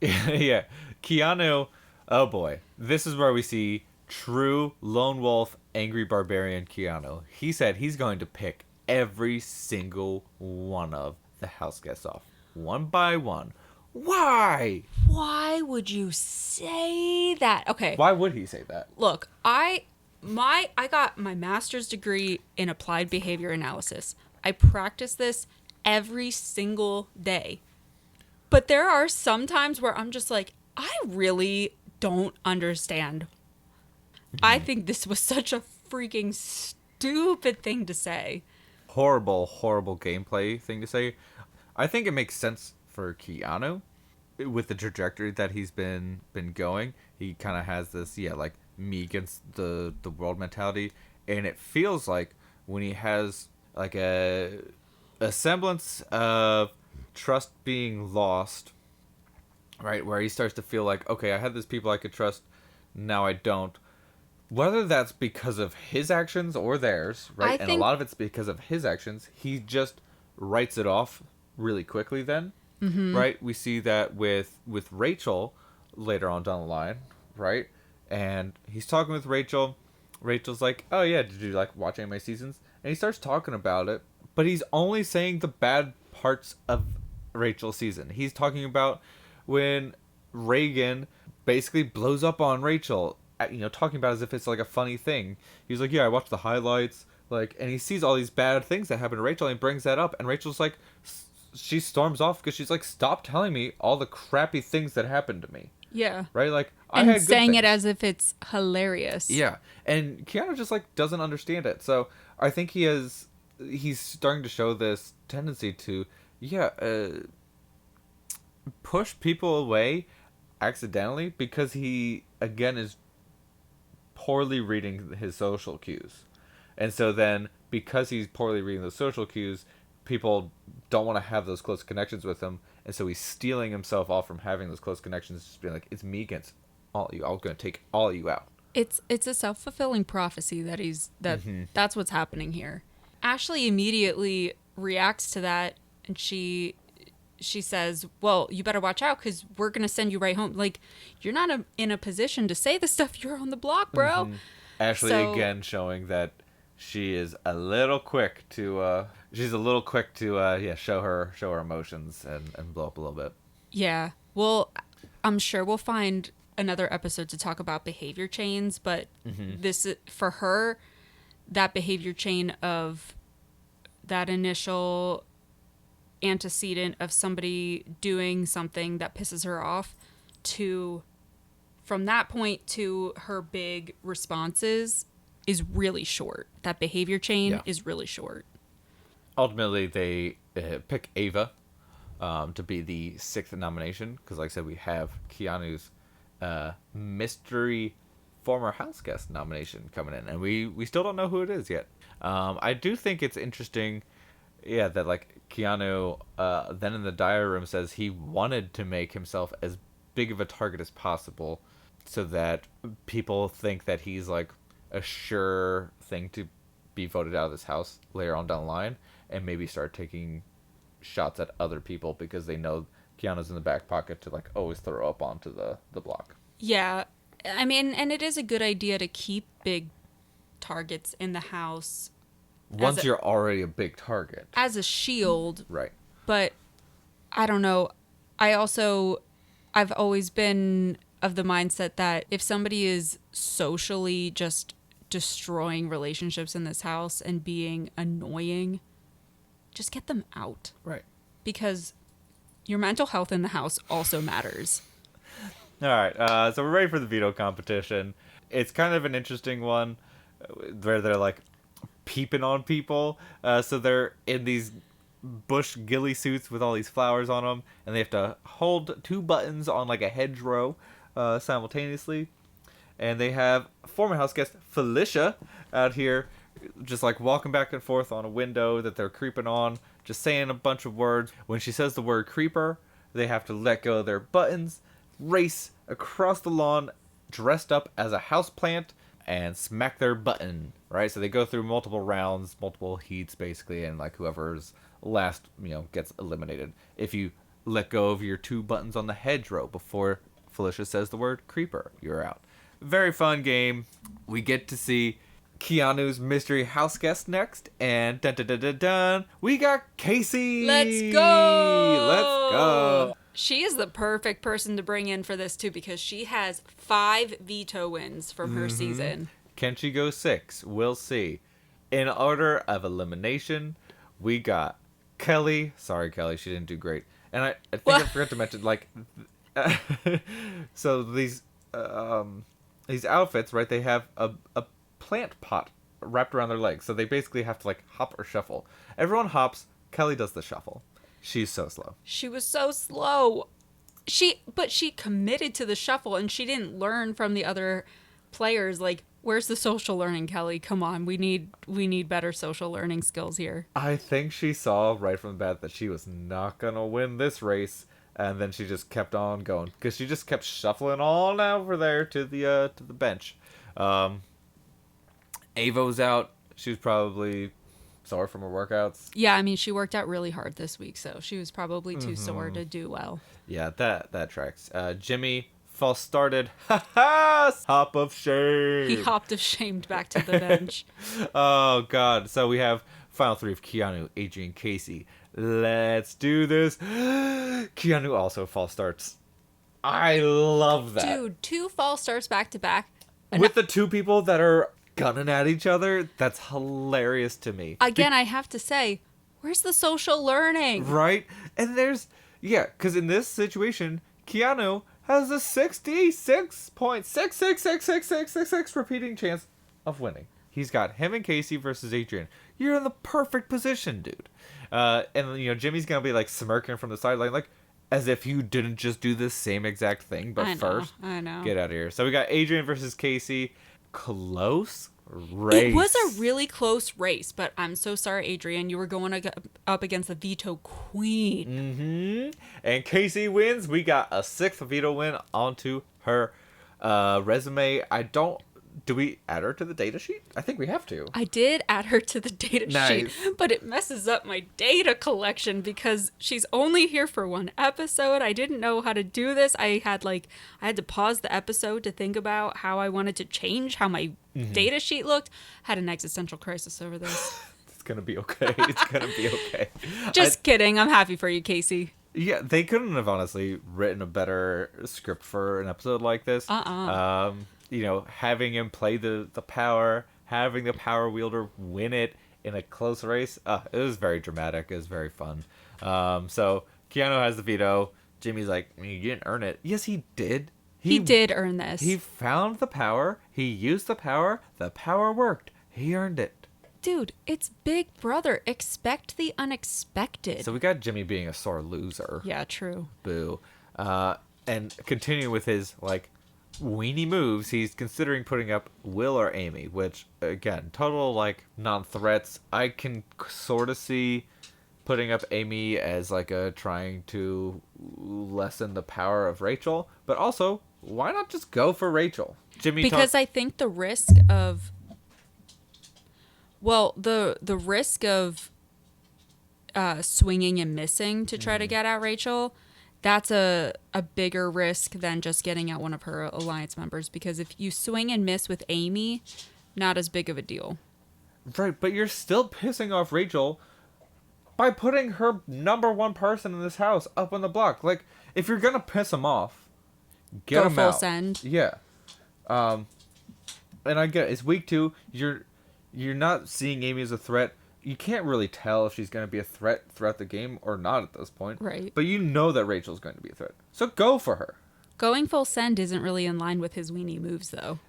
Yeah. Keanu, oh boy. This is where we see true lone wolf, angry barbarian Keanu. He said he's going to pick every single one of the house guests off, one by one. Why? Why would you say that? Okay. Why would he say that? Look, I got my master's degree in applied behavior analysis. I practice this every single day. But there are some times where I'm just like, I really don't understand. I think this was such a freaking stupid thing to say. Horrible, horrible gameplay thing to say. I think it makes sense for Keanu with the trajectory that he's been going. He kind of has this, like me against the world mentality, and it feels like when he has like a semblance of trust being lost, right, where he starts to feel like, okay, I had these people I could trust, now I don't. Whether that's because of his actions or theirs, right, and a lot of it's because of his actions, he just writes it off really quickly then, right? We see that with Rachel later on down the line, right? And he's talking with Rachel. Rachel's like, oh yeah, did you like watch any of my seasons? And he starts talking about it, but he's only saying the bad parts of Rachel's season. He's talking about when Reagan basically blows up on Rachel, talking about it as if it's like a funny thing. He's like, yeah, I watched the highlights, like, and he sees all these bad things that happen to Rachel and he brings that up, and Rachel's like, she storms off because she's like, stop telling me all the crappy things that happened to me. Yeah. Right? Like, and I had saying good it as if it's hilarious. Yeah. And Keanu just like doesn't understand it. So I think he's starting to show this tendency to, push people away accidentally because he, again, is poorly reading his social cues. And so then, because he's poorly reading those social cues, people don't want to have those close connections with him. And so he's stealing himself off from having those close connections, just being like, it's me against all of you. I'm going to take all of you out. It's a self-fulfilling prophecy that's what's happening here. Ashley immediately reacts to that, and she says, well, you better watch out because we're going to send you right home. Like, you're not in a position to say the stuff. You're on the block, bro. Ashley, again, showing that she is a little quick to show her emotions and blow up a little bit. Yeah. Well, I'm sure we'll find another episode to talk about behavior chains, but this, for her, that behavior chain of that initial antecedent of somebody doing something that pisses her off from that point to her big responses is really short. That behavior chain is really short. Ultimately, they pick Ava to be the 6th nomination because, like I said, we have Keanu's mystery former house guest nomination coming in, and we still don't know who it is yet. I do think it's interesting, that like Keanu then in the diary room says he wanted to make himself as big of a target as possible so that people think that he's like a sure thing to be voted out of this house later on down the line, and maybe start taking shots at other people because they know Keanu's in the back pocket to like always throw up onto the block. Yeah. I mean, and it is a good idea to keep big targets in the house. Once you're already a big target. As a shield. Right. But I don't know. I've always been of the mindset that if somebody is socially just destroying relationships in this house and being annoying, just get them out. Right. Because your mental health in the house also matters. All right. So we're ready for the veto competition. It's kind of an interesting one where they're like peeping on people. So they're in these bush ghillie suits with all these flowers on them, and they have to hold 2 buttons on like a hedgerow simultaneously. And they have former house guest Felicia out here just like walking back and forth on a window that they're creeping on, just saying a bunch of words. When she says the word creeper, they have to let go of their buttons, race across the lawn dressed up as a houseplant, and smack their button, right? So they go through multiple rounds, multiple heats basically, and like whoever's last, gets eliminated. If you let go of your 2 buttons on the hedgerow before Felicia says the word creeper, you're out. Very fun game. We get to see Keanu's mystery house guest next, and dun dun dun dun dun, we got Casey. Let's go. She is the perfect person to bring in for this too, because she has 5 veto wins from her season. Can she go 6? We'll see. In order of elimination, we got Kelly. Sorry, Kelly, she didn't do great. And I think I forgot to mention, like, so these outfits, right? They have a plant pot wrapped around their legs, so they basically have to like hop or shuffle. Everyone hops. Kelly does the shuffle. She's so slow. She was so slow. But she committed to the shuffle, and she didn't learn from the other players. Like, where's the social learning, Kelly? Come on, we need better social learning skills here. I think she saw right from the bat that she was not gonna win this race, and then she just kept on going because she just kept shuffling on over there to the bench. Avo's out. She was probably sore from her workouts. Yeah, I mean, she worked out really hard this week, so she was probably too sore to do well. Yeah, that tracks. Jimmy false started. Ha ha! Hop of shame. He hopped ashamed back to the bench. Oh God! So we have final 3 of Keanu, Adrian, Casey. Let's do this. Keanu also false starts. I love that. Dude, 2 false starts back to back. With the 2 people that are gunning at each other, that's hilarious to me. Again, I have to say, where's the social learning? Right? And because in this situation, Keanu has a 66.6666666 repeating chance of winning. He's got him and Casey versus Adrian. You're in the perfect position, dude. And Jimmy's gonna be like smirking from the sideline, like as if you didn't just do the same exact thing. But first, I know. get out of here. So we got Adrian versus Casey. Close race. It was a really close race, but I'm so sorry, Adrian. You were going up against the veto queen. And Casey wins. We got a 6th veto win onto her resume. Do we add her to the data sheet? I think we have to. I did add her to the data sheet, but it messes up my data collection because she's only here for one episode. I didn't know how to do this. I had to pause the episode to think about how I wanted to change how my data sheet looked. Had an existential crisis over this. It's gonna be okay. It's gonna be okay. Just kidding. I'm happy for you, Casey. Yeah, they couldn't have honestly written a better script for an episode like this. Having him play the power, having the power wielder win it in a close race. It was very dramatic. It was very fun. So Keanu has the veto. Jimmy's like, you didn't earn it. Yes, he did. He did earn this. He found the power. He used the power. The power worked. He earned it. Dude, it's Big Brother. Expect the unexpected. So we got Jimmy being a sore loser. Yeah, true. Boo. And continuing with his, weenie moves, he's considering putting up Will or Amy, which, again, total, non-threats. I can sort of see putting up Amy as, trying to lessen the power of Rachel. But also, why not just go for Rachel? Because I think the risk of... Well, the risk of swinging and missing to try to get at Rachel, that's a bigger risk than just getting at one of her alliance members. Because if you swing and miss with Amy, not as big of a deal. Right, but you're still pissing off Rachel by putting her number one person in this house up on the block. If you're going to piss him off, get him out. Go full send. Yeah. And I get it. It's week 2. You're not seeing Amy as a threat. You can't really tell if she's going to be a threat throughout the game or not at this point. Right. But you know that Rachel's going to be a threat. So go for her. Going full send isn't really in line with his weenie moves, though.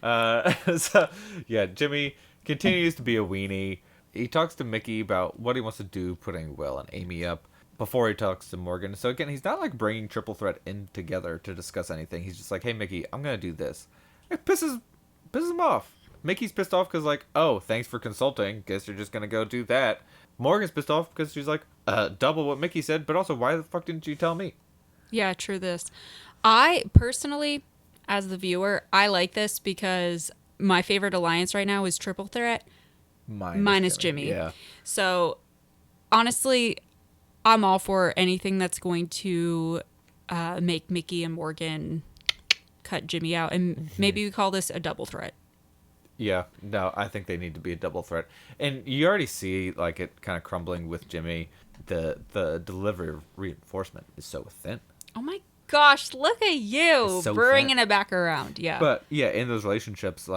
Jimmy continues to be a weenie. He talks to Mickey about what he wants to do, putting Will and Amy up before he talks to Morgan. So again, he's not bringing Triple Threat in together to discuss anything. He's just like, hey, Mickey, I'm going to do this. It pisses him off. Mickey's pissed off because, oh, thanks for consulting. Guess you're just going to go do that. Morgan's pissed off because she's like, double what Mickey said, but also, why the fuck didn't you tell me? Yeah, true this. I, personally, as the viewer, I like this because my favorite alliance right now is Triple Threat minus Jimmy. Yeah. So, honestly, I'm all for anything that's going to make Mickey and Morgan cut Jimmy out. And maybe we call this a double threat. Yeah, no, I think they need to be a double threat. And you already see, it kind of crumbling with Jimmy. The delivery of reinforcement is so thin. Oh my gosh, look at you so bringing it back around. Yeah. But, yeah, in those relationships,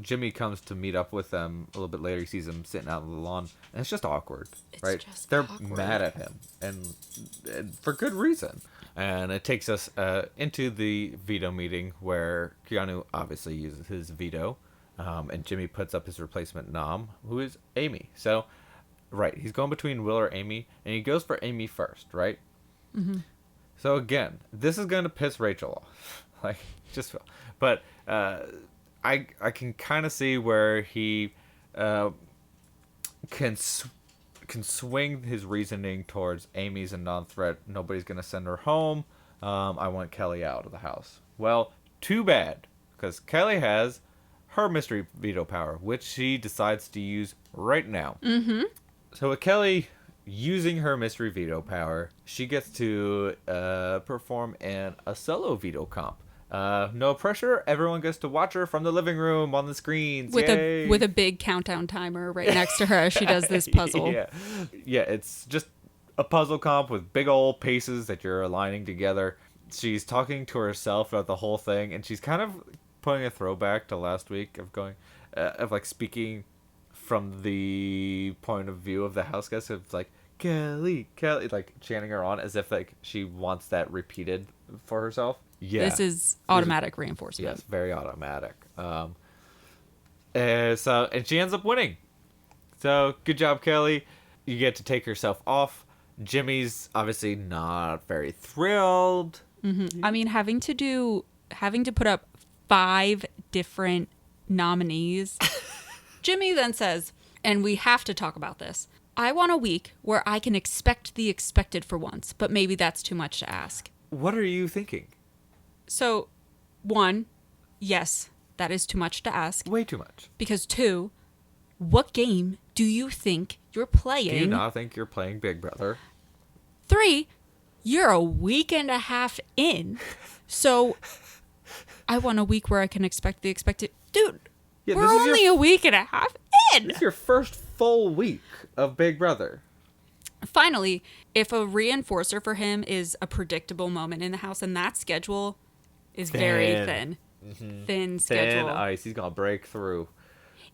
Jimmy comes to meet up with them a little bit later. He sees them sitting out on the lawn, and it's just awkward, right? They're awkward. mad at him, and for good reason. And it takes us into the veto meeting where Keanu obviously uses his veto. And Jimmy puts up his replacement Nam, who is Amy. So, right, he's going between Will or Amy, and he goes for Amy first, right? Mm-hmm. So again, this is going to piss Rachel off, but I can kind of see where he can swing his reasoning towards Amy's a non-threat. Nobody's going to send her home. I want Kelly out of the house. Well, too bad, because Kelly has her mystery veto power, which she decides to use right now. Mm-hmm. So with Kelly using her mystery veto power, she gets to perform a solo veto comp. No pressure. Everyone gets to watch her from the living room on the screens. With Yay. a big countdown timer right next to her as she does this puzzle. Yeah, it's just a puzzle comp with big old paces that you're aligning together. She's talking to herself throughout the whole thing, and she's kind of putting a throwback to last week of speaking from the point of view of the house guest of Kelly, chanting her on as if she wants that repeated for herself. Yeah, this is automatic reinforcement. Yes, very automatic. And she ends up winning. So good job, Kelly. You get to take yourself off. Jimmy's obviously not very thrilled. I mean, having to put up 5 different nominees. Jimmy then says, and we have to talk about this, I want a week where I can expect the expected for once, but maybe that's too much to ask. What are you thinking? So, 1, yes, that is too much to ask. Way too much. Because 2, what game do you think you're playing? Do you not think you're playing Big Brother? 3, you're a week and a half in. So I want a week where I can expect the expected. Dude, Yeah, we're only a week and a half in. This is your first full week of Big Brother. Finally, if a reinforcer for him is a predictable moment in the house, and that schedule is very thin. Thin schedule. Thin ice. He's going to break through.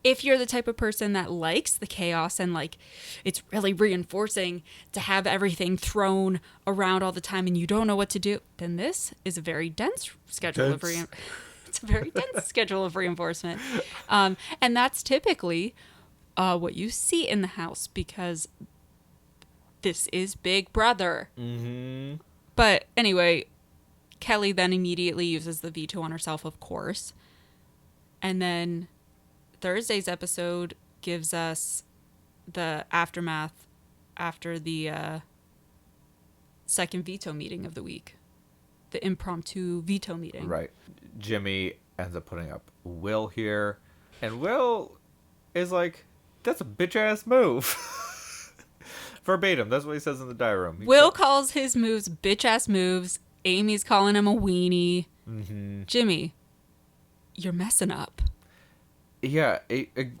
If you're the type of person that likes the chaos and like it's really reinforcing to have everything thrown around all the time and you don't know what to do, then this is a very dense schedule of it's a very dense schedule of reinforcement. And that's typically what you see in the house because this is Big Brother. Mm-hmm. But anyway, Kelly then immediately uses the veto on herself, of course. And then Thursday's episode gives us the aftermath after the second veto meeting of the week. The impromptu veto meeting. Right. Jimmy ends up putting up Will here. And Will is like, that's a bitch-ass move. Verbatim. That's what he says in the diary room. Will calls his moves bitch-ass moves. Amy's calling him a weenie. Mm-hmm. Jimmy, you're messing up. Yeah,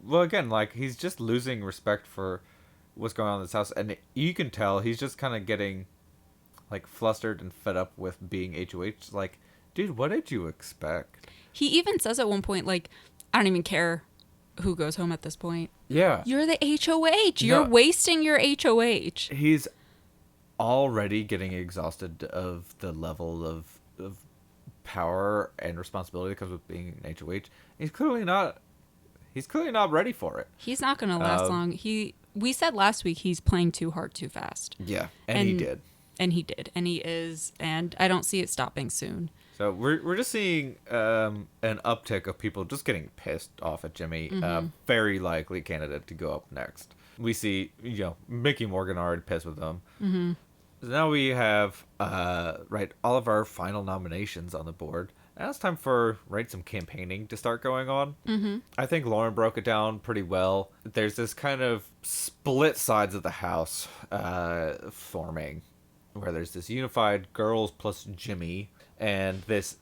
well, again, like, he's just losing respect for what's going on in this house, and you can tell he's just kind of getting, like, flustered and fed up with being HOH. Like, dude, what did you expect? He even says at one point, like, I don't even care who goes home at this point. Yeah. You're the HOH. You're wasting your HOH. He's already getting exhausted of the level of power and responsibility that comes with being an HOH. He's clearly not ready for it. He's not going to last long. We said last week he's playing too hard too fast. Yeah, and he did. And he did. And he is. And I don't see it stopping soon. So we're just seeing an uptick of people just getting pissed off at Jimmy. Very likely candidate to go up next. We see, Mickey Morgan already pissed with them. Mm-hmm. So now we have all of our final nominations on the board. Now it's time for some campaigning to start going on. Mm-hmm. I think Lauren broke it down pretty well. There's this kind of split sides of the house forming, where there's this unified girls plus Jimmy, and this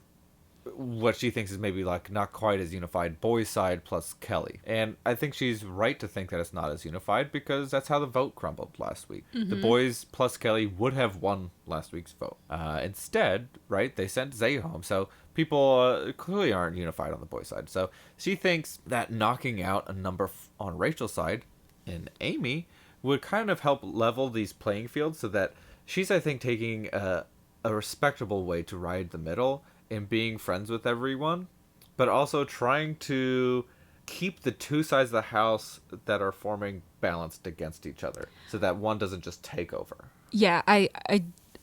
what she thinks is maybe like not quite as unified boys side plus Kelly. And I think she's right to think that it's not as unified because that's how the vote crumbled last week. Mm-hmm. The boys plus Kelly would have won last week's vote. Instead, they sent Zay home. So people clearly aren't unified on the boys side. So she thinks that knocking out a number on Rachel's side and Amy would kind of help level these playing fields so that she's, I think, taking a respectable way to ride the middle in being friends with everyone, but also trying to keep the two sides of the house that are forming balanced against each other so that one doesn't just take over. Yeah, I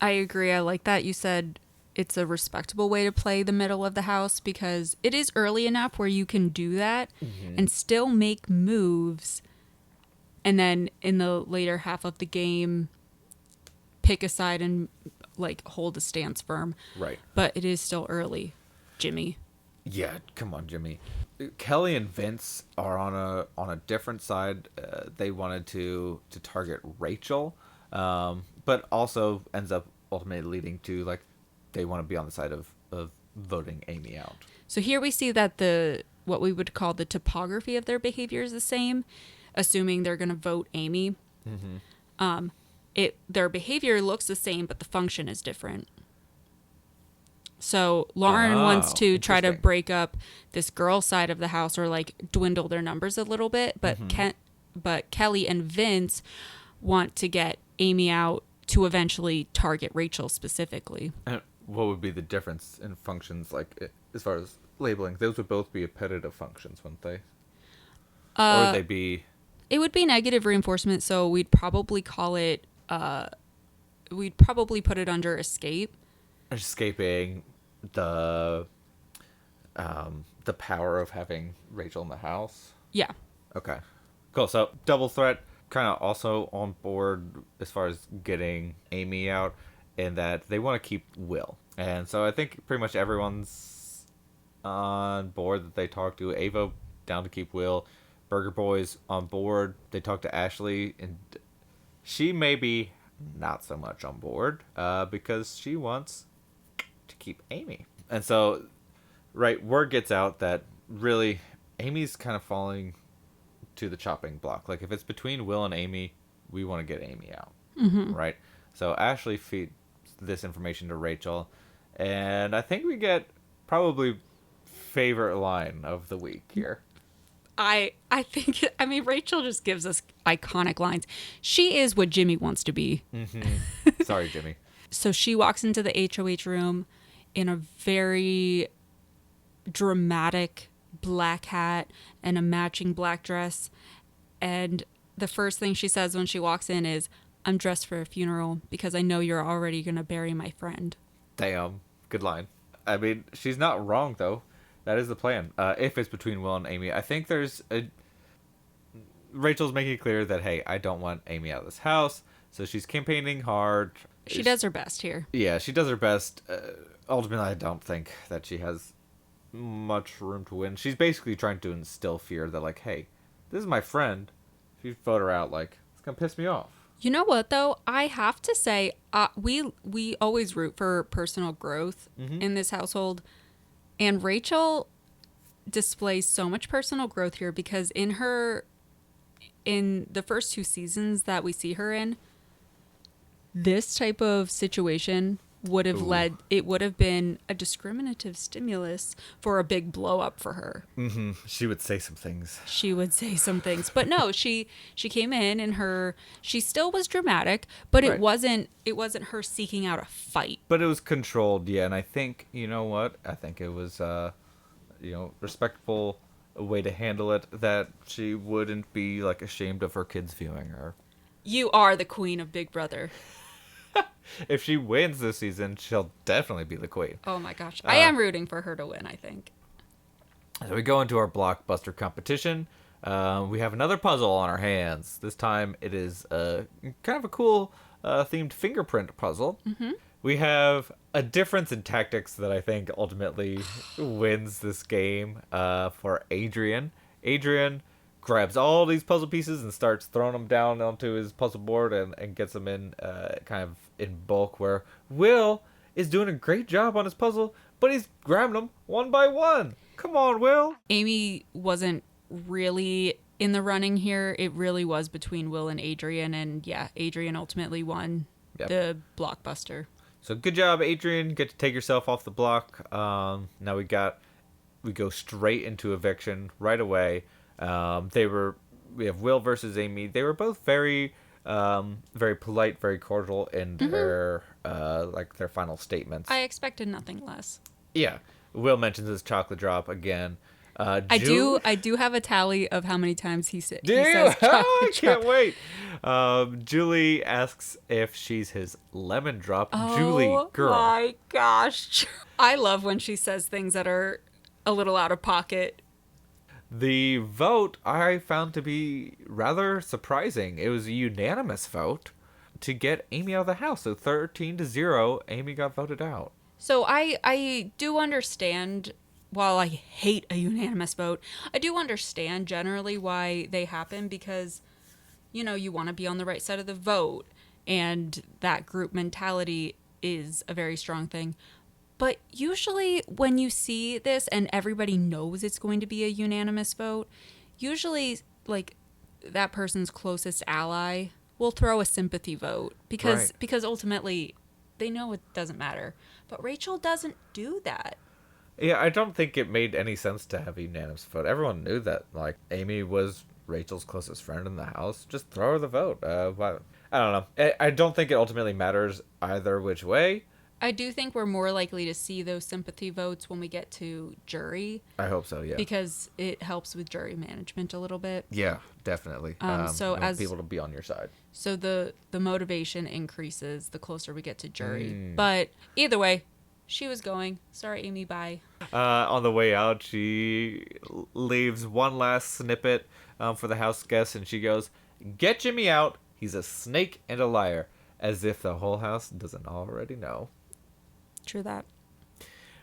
agree. I like that you said it's a respectable way to play the middle of the house because it is early enough where you can do that and still make moves, and then in the later half of the game pick a side and hold a stance firm. Right. But it is still early, Jimmy. Yeah, come on, Jimmy. Kelly and Vince are on a different side. They wanted to target Rachel, but also ends up ultimately leading to they want to be on the side of voting Amy out. So here we see that what we would call the topography of their behavior is the same, assuming they're going to vote Amy. Mm-hmm. Their behavior looks the same, but the function is different. So Lauren wants to try to break up this girl side of the house or dwindle their numbers a little bit, but but Kelly and Vince want to get Amy out to eventually target Rachel specifically. And what would be the difference in functions as far as labeling? Those would both be appetitive functions, wouldn't they? Or would they be... It would be negative reinforcement, so we'd probably call it, we'd probably put it under escape. escaping the power of having Rachel in the house? Yeah. Okay. Cool. So double threat, kind of also on board as far as getting Amy out, in that they want to keep Will. And so I think pretty much everyone's on board that they talk to. Ava down to keep Will. Burger Boys on board. They talk to Ashley, and she may be not so much on board because she wants to keep Amy. And so, right, word gets out that really Amy's kind of falling to the chopping block. Like, if it's between Will and Amy, we want to get Amy out. Mm-hmm. Right? So Ashley feeds this information to Rachel, and I think we get probably favorite line of the week here. I think, I mean, Rachel just gives us iconic lines. She is what Jimmy wants to be. Mm-hmm. Sorry, Jimmy. So she walks into the HOH room in a very dramatic black hat and a matching black dress. And the first thing she says when she walks in is, "I'm dressed for a funeral because I know you're already going to bury my friend." Damn. Good line. I mean, she's not wrong, though. That is the plan. If it's between Will and Amy, I think Rachel's making it clear that, hey, I don't want Amy out of this house. So she's campaigning hard. She does her best here. Yeah, she does her best. Ultimately, I don't think that she has much room to win. She's basically trying to instill fear that, like, hey, this is my friend. If you vote her out, like, it's going to piss me off. You know what, though? I have to say, we always root for personal growth in this household. And Rachel displays so much personal growth here because in the first 2 seasons that we see her in, this type of situation would have been a discriminative stimulus for a big blow up for her. Mm-hmm. She would say some things. But no, she came in and she still was dramatic, but Right. it wasn't her seeking out a fight. But it was controlled, yeah, and I think, you know what? I think it was, respectful way to handle it, that she wouldn't be, like, ashamed of her kids viewing her. You are the queen of Big Brother. If she wins this season, she'll definitely be the queen. Oh my gosh. I am rooting for her to win, I think. So we go into our blockbuster competition. We have another puzzle on our hands. This time it is kind of a cool themed fingerprint puzzle. Mm-hmm. We have a difference in tactics that I think ultimately wins this game for Adrian. Adrian grabs all these puzzle pieces and starts throwing them down onto his puzzle board and gets them in kind of in bulk, where Will is doing a great job on his puzzle, but he's grabbing them one by one. Come on, Will. Amy wasn't really in the running here. It really was between Will and Adrian, and yeah, Adrian ultimately won the blockbuster. So good job, Adrian. Get to take yourself off the block. Now we go straight into eviction right away. We have Will versus Amy. They were both very polite, very cordial in their their final statements. I expected nothing less. Yeah. Will mentions his chocolate drop again. I do have a tally of how many times he says I can't wait. Julie asks if she's his lemon drop. Julie, girl. Oh my gosh. I love when she says things that are a little out of pocket. The vote I found to be rather surprising. It was a unanimous vote to get Amy out of the house. So 13-0, Amy got voted out. So I do understand, while I hate a unanimous vote, I do understand generally why they happen, because, you want to be on the right side of the vote, and that group mentality is a very strong thing. But usually when you see this and everybody knows it's going to be a unanimous vote, usually like that person's closest ally will throw a sympathy vote because ultimately they know it doesn't matter. But Rachel doesn't do that. Yeah, I don't think it made any sense to have a unanimous vote. Everyone knew that, like, Amy was Rachel's closest friend in the house. Just throw her the vote. I don't know. I don't think it ultimately matters either which way. I do think we're more likely to see those sympathy votes when we get to jury. I hope so, yeah. Because it helps with jury management a little bit. Yeah, definitely. So you want as people to be on your side. So the motivation increases the closer we get to jury. But either way, she was going. Sorry, Amy, bye. On the way out, she leaves one last snippet for the house guests, and she goes, "Get Jimmy out. He's a snake and a liar," as if the whole house doesn't already know. True that.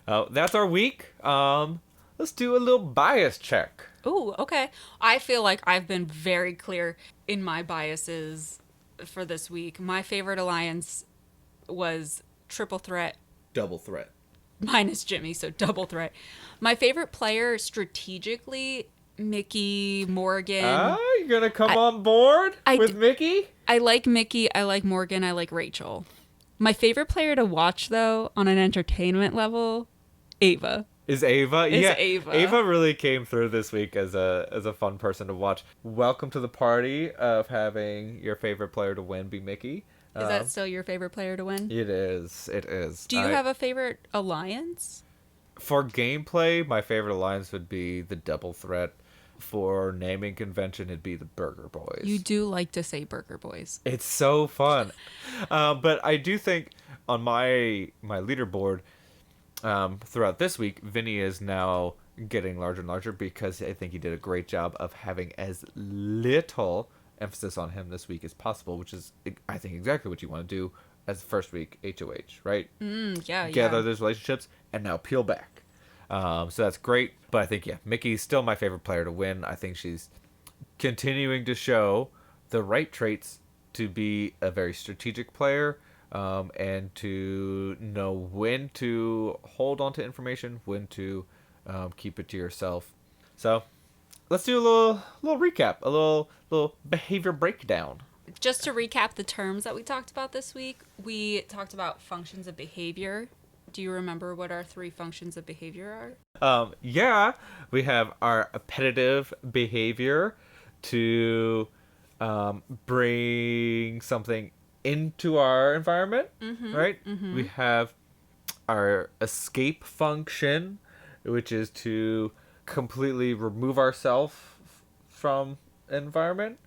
That's our week. Let's do a little bias check. Ooh, okay. I feel like I've been very clear in my biases for this week. My favorite alliance was Triple Threat Double threat. minus Jimmy, so double threat. My favorite player strategically, Mickey, Morgan. You're going to come on board with Mickey? I like Mickey, I like Morgan, I like Rachel. My favorite player to watch, though, on an entertainment level, Ava. Is Ava? Yeah, Ava. Ava really came through this week as a fun person to watch. Welcome to the party of having your favorite player to win be Mickey. Is that still your favorite player to win? It is. It is. Do you have a favorite alliance? For gameplay, my favorite alliance would be the Double Threat. For naming convention, it'd be the Burger Boys. You do like to say Burger Boys. It's so fun. But I do think on my leaderboard throughout this week, Vinny is now getting larger and larger because I think he did a great job of having as little emphasis on him this week as possible, which is, I think, exactly what you want to do as the first week HOH, right? Gather those relationships and now peel back. So that's great. But I think, Mickey's still my favorite player to win. I think she's continuing to show the right traits to be a very strategic player, and to know when to hold on to information, when to keep it to yourself. So let's do a little recap, a little behavior breakdown. Just to recap the terms that we talked about this week, we talked about functions of behavior. Do you remember what our 3 functions of behavior are? We have our appetitive behavior to bring something into our environment, right? Mm-hmm. We have our escape function, which is to completely remove ourselves from an environment.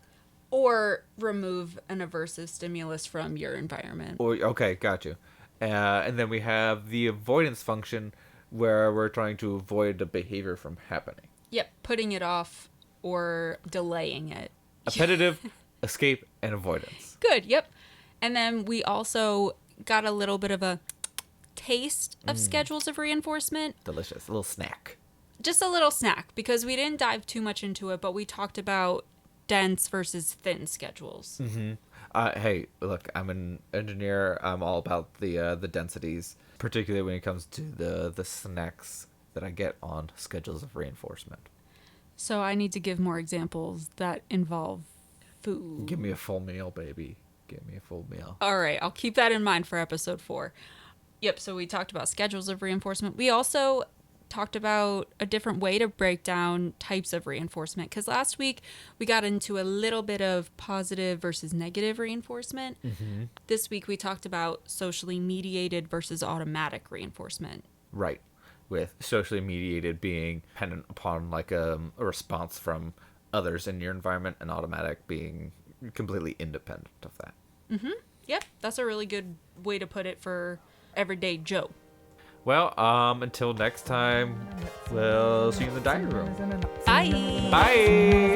Or remove an aversive stimulus from your environment. Okay, got you. And then we have the avoidance function, where we're trying to avoid the behavior from happening. Yep, putting it off or delaying it. Appetitive, escape, and avoidance. Good, yep. And then we also got a little bit of a taste of schedules of reinforcement. Delicious. A little snack. Just a little snack, because we didn't dive too much into it, but we talked about dense versus thin schedules. Mm-hmm. Hey, look, I'm an engineer. I'm all about the densities, particularly when it comes to the snacks that I get on schedules of reinforcement. So I need to give more examples that involve food. Give me a full meal, baby. Give me a full meal. All right, I'll keep that in mind for episode 4. Yep, so we talked about schedules of reinforcement. We also talked about a different way to break down types of reinforcement, because last week we got into a little bit of positive versus negative reinforcement. Mm-hmm. This week we talked about socially mediated versus automatic reinforcement. Right, with socially mediated being dependent upon like a response from others in your environment, and automatic being completely independent of that. Mm-hmm. Yep, that's a really good way to put it for everyday Joe. Well, until next time, we'll see you in the dining room. Bye. Bye.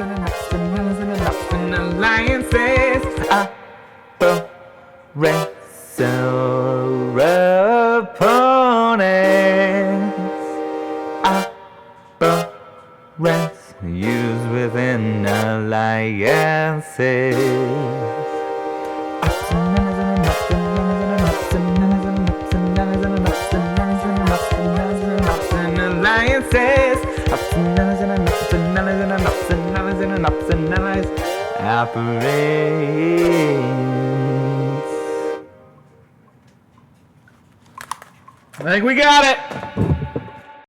Alliances, opponents, used within alliances. Operates. I think we got it.